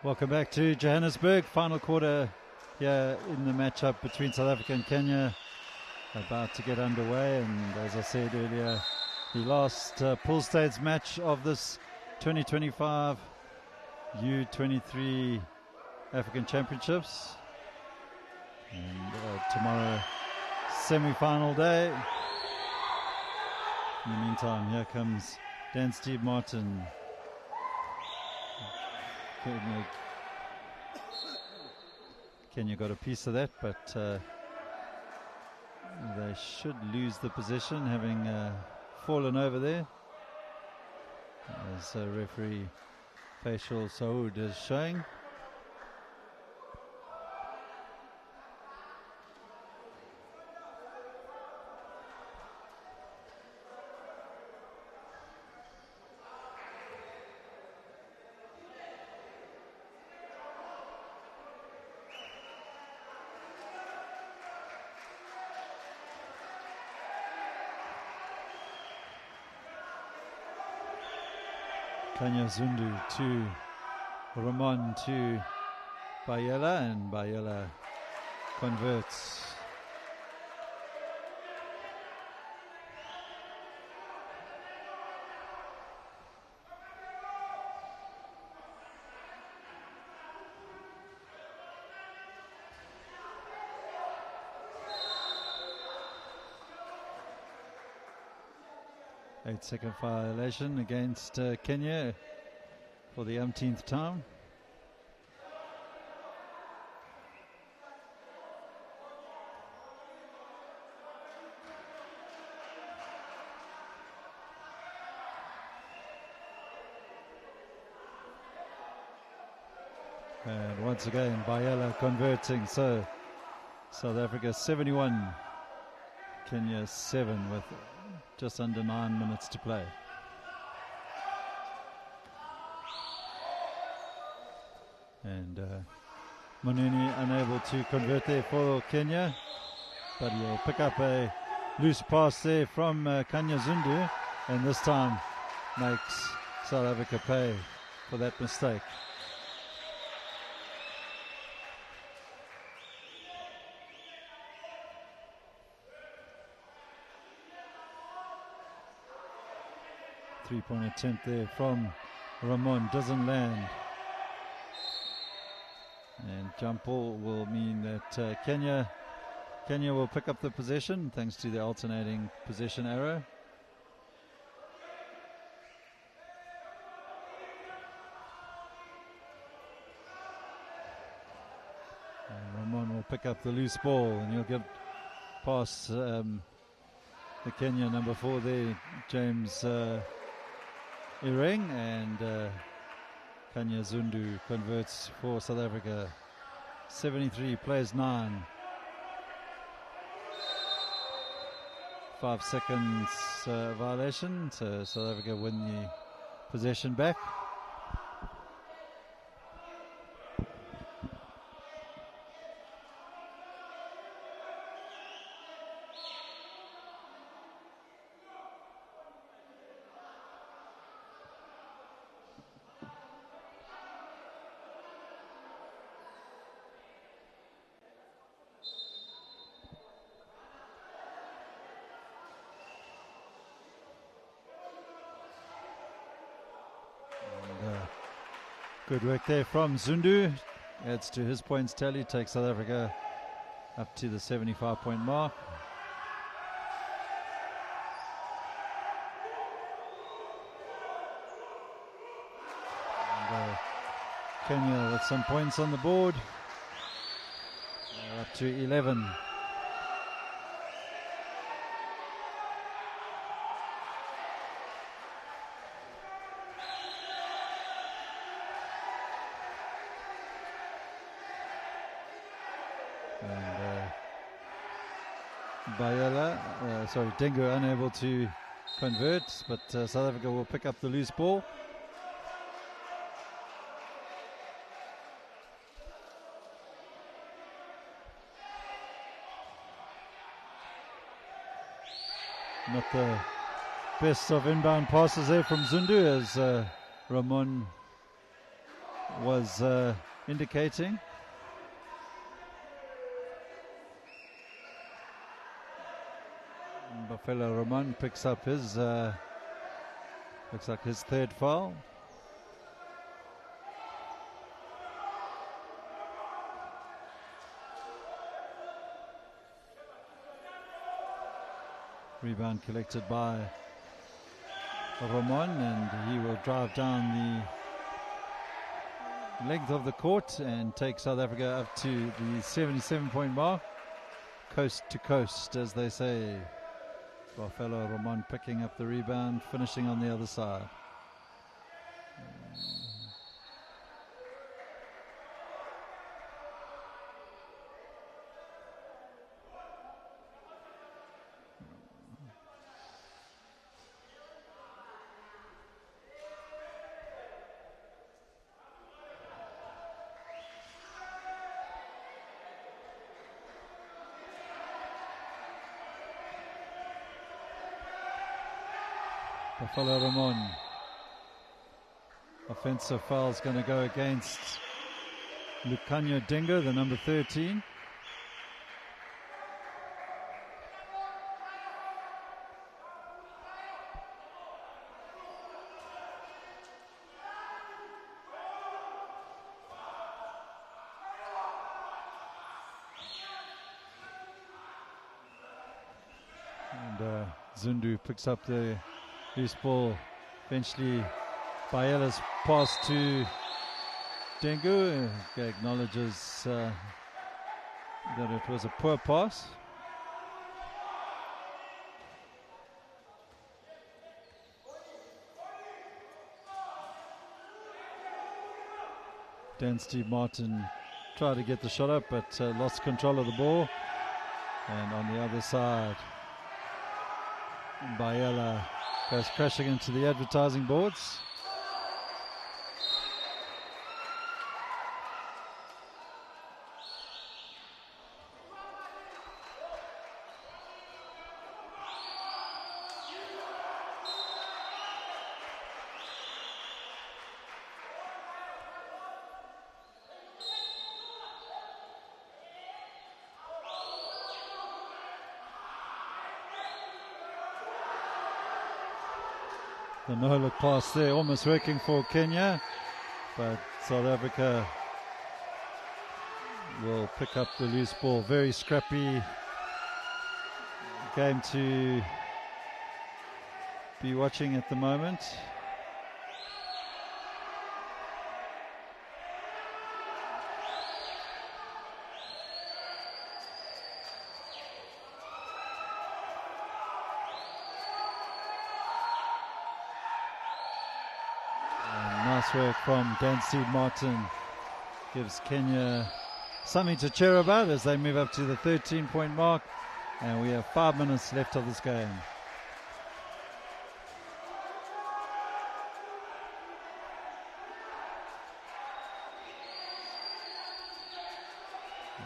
Welcome back to Johannesburg. Final quarter here in the matchup between South Africa and Kenya about to get underway. And as I said earlier, the last pool stage match of this 2025 U23 African Championships. And tomorrow, semi-final day. In the meantime, here comes Dan Steve Martin. Kenya got a piece of that, but they should lose the possession, having fallen over there. As referee Faisal Saud is showing. Kanya Zundu to Ramon to Bayela, and Bayela converts. Eight-second violation against Kenya for the umpteenth time. And once again, Bayela converting. So South Africa 71, Kenya 7 with just under 9 minutes to play. And Munini unable to convert there for Kenya, but he'll pick up a loose pass there from Kanya Zundu, and this time makes South Africa pay for that mistake. Three-point attempt there from Ramon doesn't land. And jump ball will mean that Kenya will pick up the possession thanks to the alternating possession arrow. And Ramon will pick up the loose ball, and he'll give past the Kenya number 4 there, James Ireng, and Kanya Zundu converts for South Africa. 73 plays 9. 5 seconds violation, so South Africa win the possession back. Good work there from Zundu. Adds to his points tally, takes South Africa up to the 75-point mark. And, Kenya with some points on the board. Up to 11. Dengu unable to convert, but South Africa will pick up the loose ball. Not the best of inbound passes there from Zundu, as Ramon was indicating. Buffalo Ramon picks up his looks like his third foul. Rebound collected by Ramon, and he will drive down the length of the court and take South Africa up to the 77-point mark. Coast to coast, as they say. Buffalo Ramon picking up the rebound, finishing on the other side. Buffalo Ramon. Offensive foul is going to go against Lucanio Dingo, the number 13. And Zundu picks up the loose ball. Eventually, Baela's pass to Dengu acknowledges that it was a poor pass. Dan Steve Martin tried to get the shot up, but lost control of the ball. And on the other side, Baela goes crashing into the advertising boards. The no-look pass there, almost working for Kenya, but South Africa will pick up the loose ball. Very scrappy game to be watching at the moment. Nice work from Dan Steve Martin. Gives Kenya something to cheer about as they move up to the 13-point mark. And we have 5 minutes left of this game.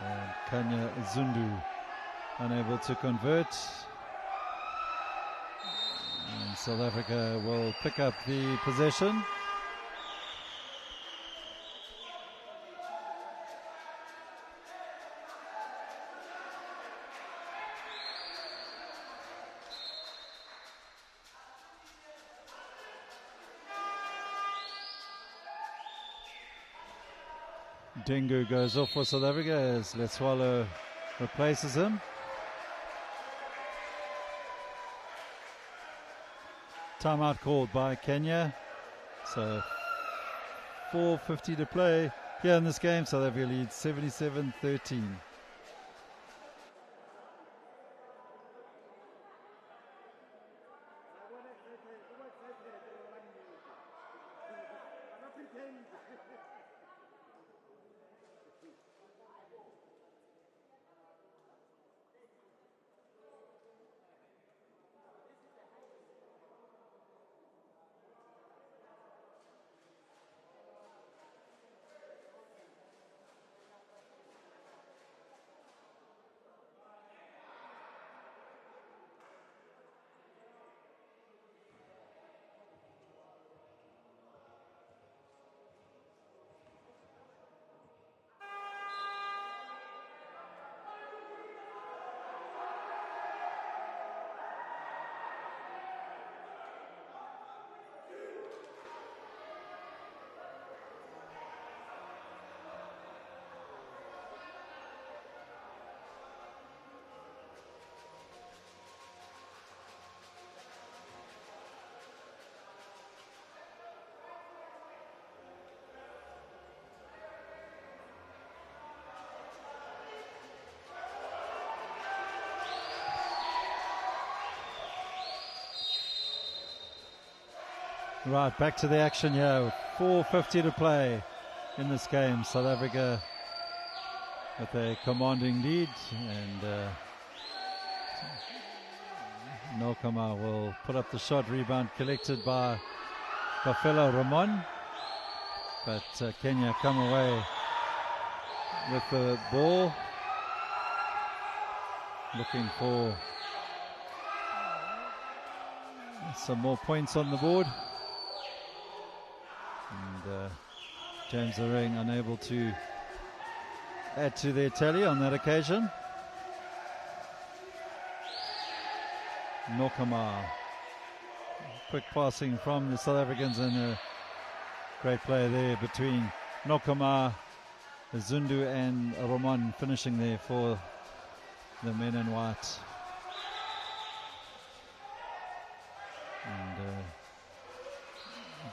And Kenya Zundu unable to convert. And South Africa will pick up the possession. Dingu goes off for South Africa as Leswalo replaces him. Timeout called by Kenya. So 4:50 to play here in this game. South Africa leads 77-13. Right, back to the action here. 4:50 to play in this game. South Africa with a commanding lead, and Nokama will put up the shot. Rebound collected by Bafelo Ramon, but Kenya come away with the ball, looking for some more points on the board. And James Areng unable to add to their tally on that occasion. Nokama, quick passing from the South Africans, and a great play there between Nokama, Zundu and Roman, finishing there for the men in white. And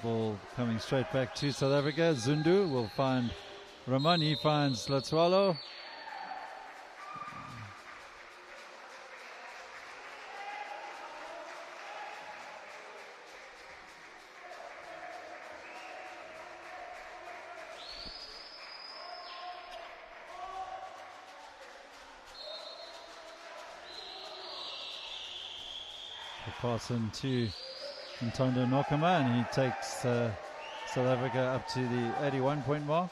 ball coming straight back to South Africa. Zundu will find Roman, he finds Latswalo. Pass into Ntondo Nokama, and he takes South Africa up to the 81-point mark.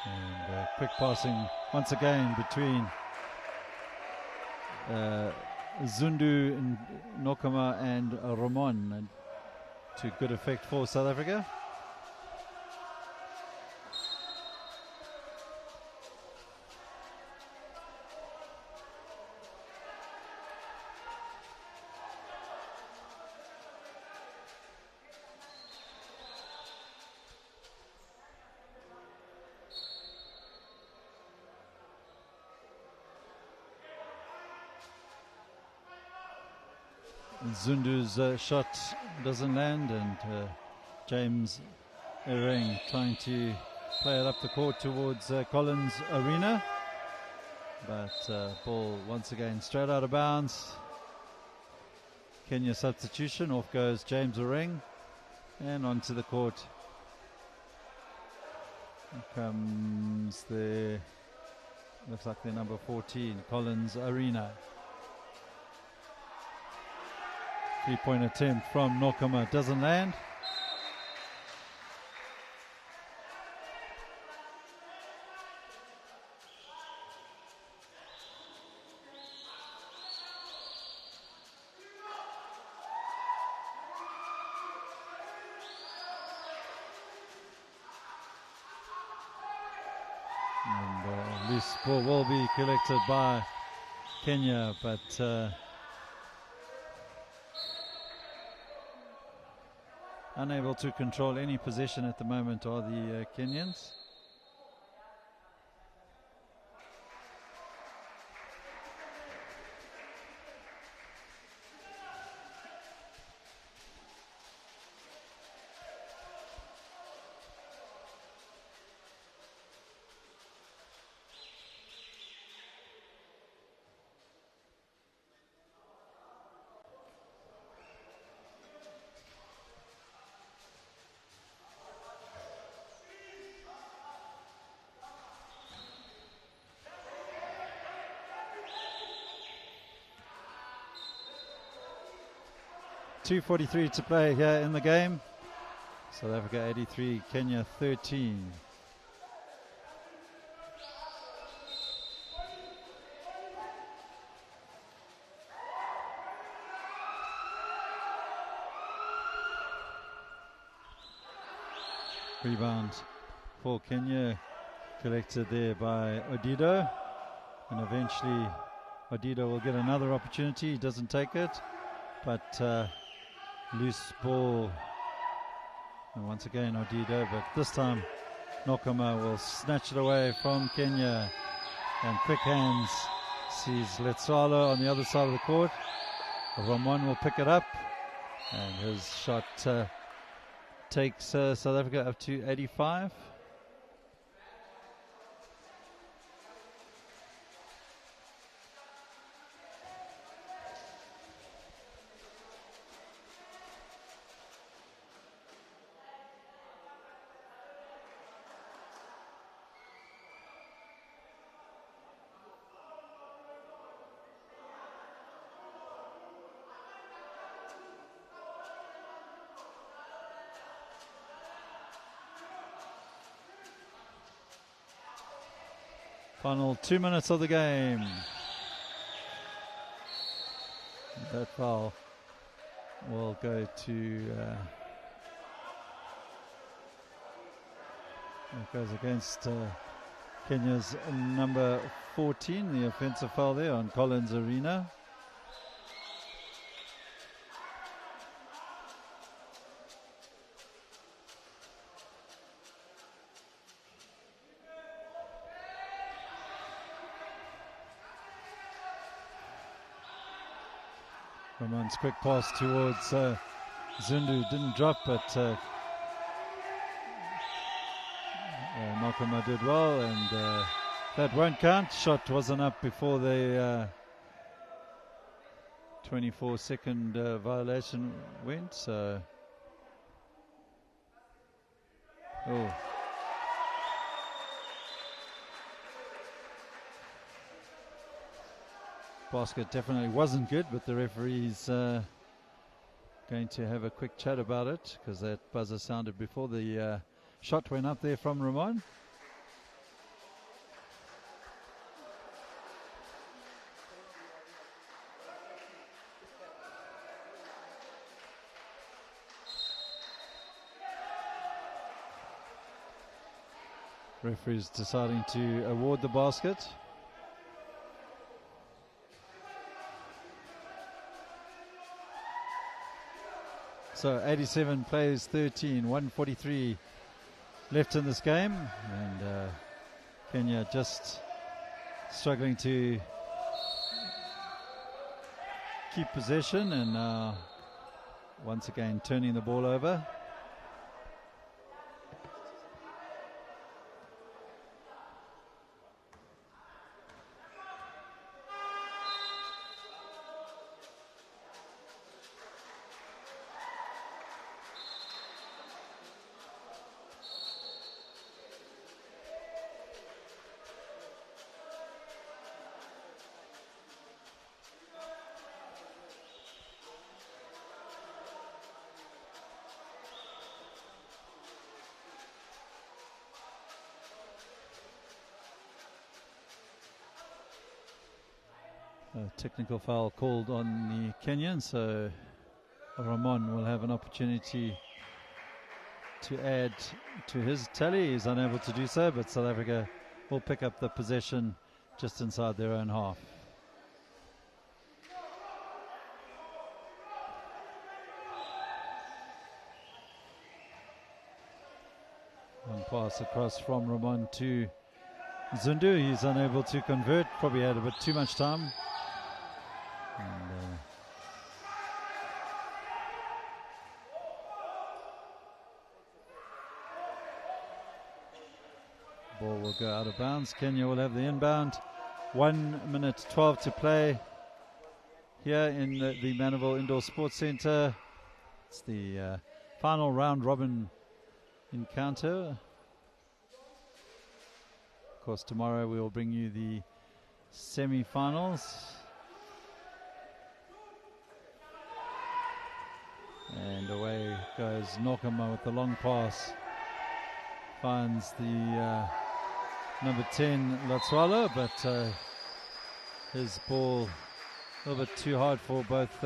And quick passing once again between Zundu, Nokama and Ramon, and to good effect for South Africa. Zundu's shot doesn't land, and James Areng trying to play it up the court towards Collins Arena, but ball once again straight out of bounds. Kenya substitution, off goes James Areng, and onto the court comes the, looks like the number 14, Collins Arena. 3-point attempt from Nokama doesn't land. And loose ball will be collected by Kenya, but unable to control any possession at the moment are the Kenyans. .243 to play here in the game. South Africa 83, Kenya 13. Rebound for Kenya, collected there by Odido, and eventually Odido will get another opportunity. He doesn't take it, but loose ball, and once again Odido, but this time Nokama will snatch it away from Kenya, and quick hands sees Letsalo on the other side of the court. Ramon will pick it up, and his shot takes South Africa up to 85. Final 2 minutes of the game. That foul will go to it goes against Kenya's number 14, the offensive foul there on Collins Arena. Ramon's quick pass towards Zundu didn't drop, but Malcolm did well, and that won't count. Shot wasn't up before the 24-second violation went, so basket definitely wasn't good, but the referee's going to have a quick chat about it, because that buzzer sounded before the shot went up there from Ramon. Referee's deciding to award the basket. So 87 plays 13, 1:43 left in this game, and Kenya just struggling to keep possession, and once again turning the ball over. A technical foul called on the Kenyan, so Ramon will have an opportunity to add to his tally. He's unable to do so, but South Africa will pick up the possession just inside their own half. One pass across from Ramon to Zundu. He's unable to convert, probably had a bit too much time. And ball will go out of bounds. Kenya will have the inbound. 1 minute 12 to play here in the Mandeville Indoor Sports Centre. It's the final round robin encounter. Of course, tomorrow we will bring you the semi-finals. And away goes Nokama with the long pass. Finds the number 10, Latswala, but his ball a little bit too hard for both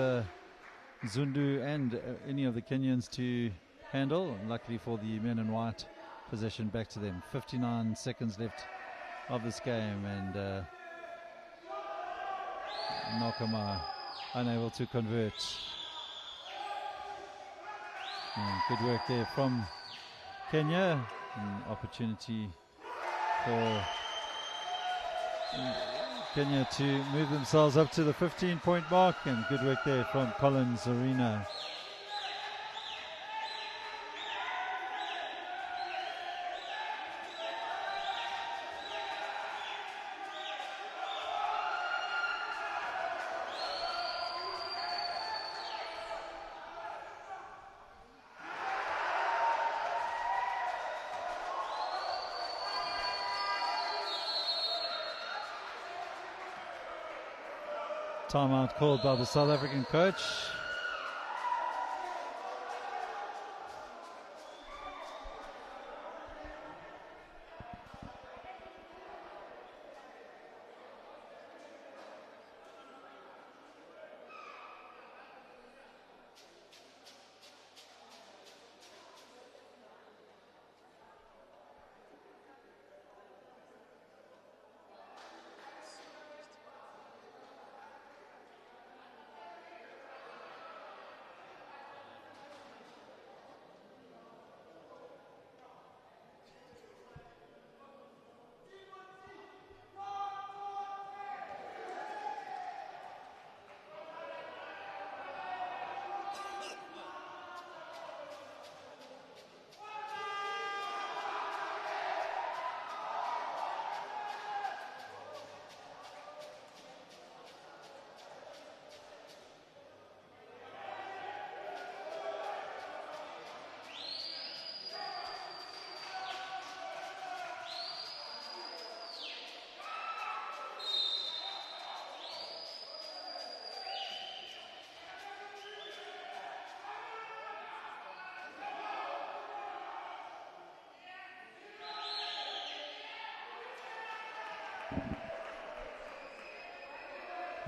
Zundu and any of the Kenyans to handle. And luckily for the men in white, possession back to them. 59 seconds left of this game, and Nokama unable to convert. And good work there from Kenya. An opportunity for Kenya to move themselves up to the 15-point mark, and good work there from Collins Arena. Timeout called by the South African coach.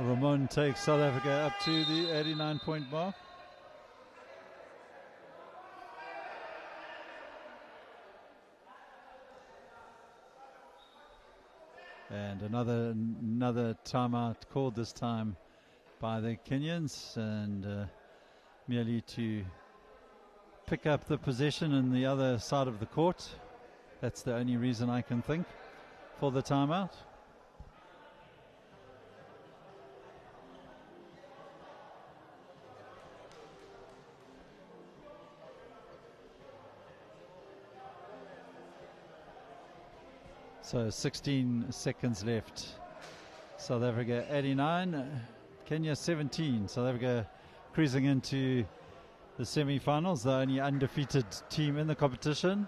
Ramon takes South Africa up to the 89-point mark. And another timeout called this time by the Kenyans, and merely to pick up the possession on the other side of the court. That's the only reason I can think for the timeout. So 16 seconds left. South Africa 89, Kenya 17. South Africa cruising into the semi-finals, the only undefeated team in the competition.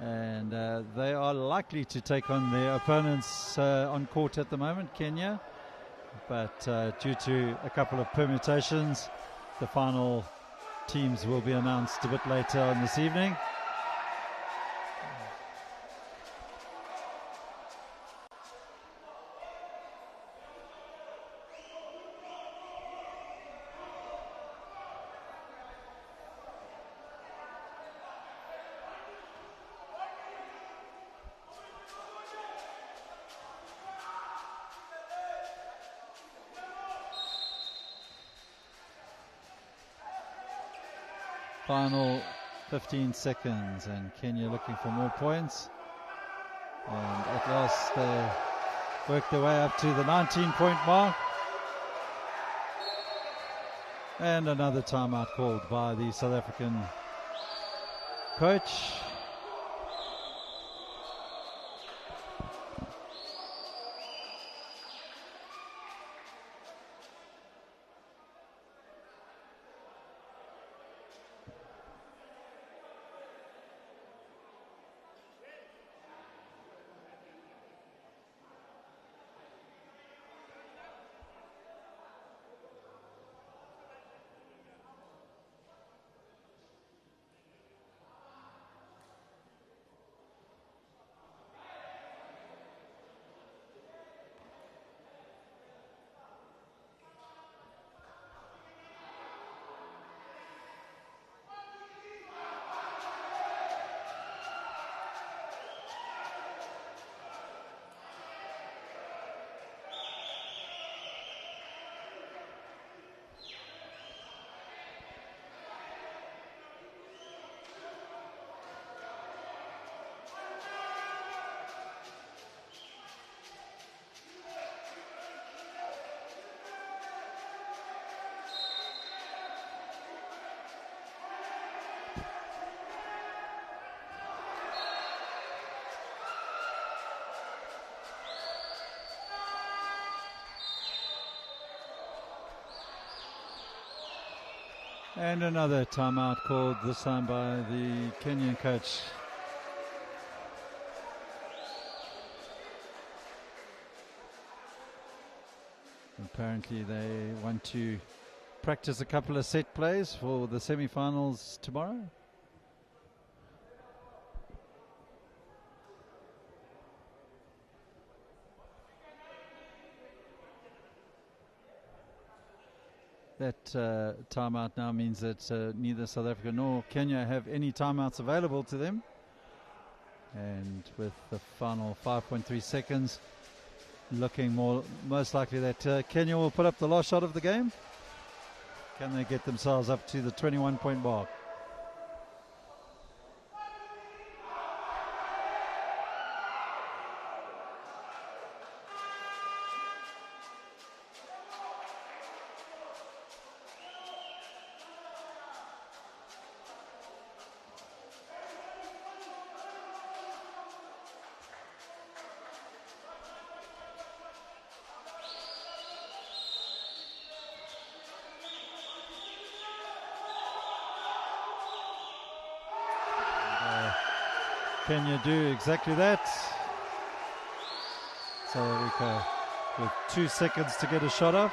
And they are likely to take on their opponents on court at the moment, Kenya. But due to a couple of permutations, the final teams will be announced a bit later on this evening. Final 15 seconds, and Kenya looking for more points. And at last they work their way up to the 19-point mark. And another timeout called by the South African coach. And another timeout called, this time by the Kenyan coach. Apparently they want to practice a couple of set plays for the semi-finals tomorrow. That timeout now means that neither South Africa nor Kenya have any timeouts available to them. And with the final 5.3 seconds, looking most likely that Kenya will put up the last shot of the game. Can they get themselves up to the 21-point mark? Kenya do exactly that. South Africa with 2 seconds to get a shot up.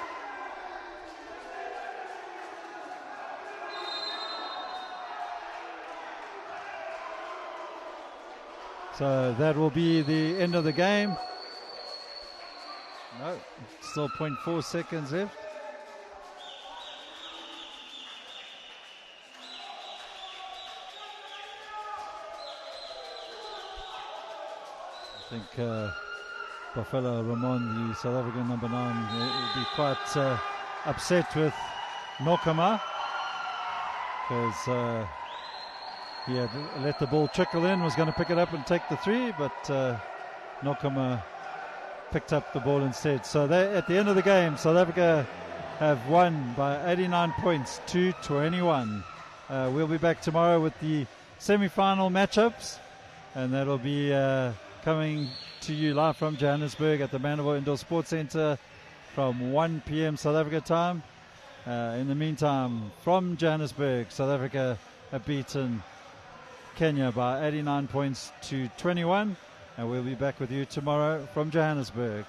So that will be the end of the game. No, still 0.4 seconds left. I think Buffalo Ramon, the South African number 9, will be quite upset with Nokama, because he had let the ball trickle in, was going to pick it up and take the 3, but Nokama picked up the ball instead. So at the end of the game, South Africa have won by 89 points to 21. We'll be back tomorrow with the semi-final matchups, and that'll be coming to you live from Johannesburg at the Mandeville Indoor Sports Centre from 1 p.m. South Africa time. In the meantime, from Johannesburg, South Africa have beaten Kenya by 89 points to 21, and we'll be back with you tomorrow from Johannesburg.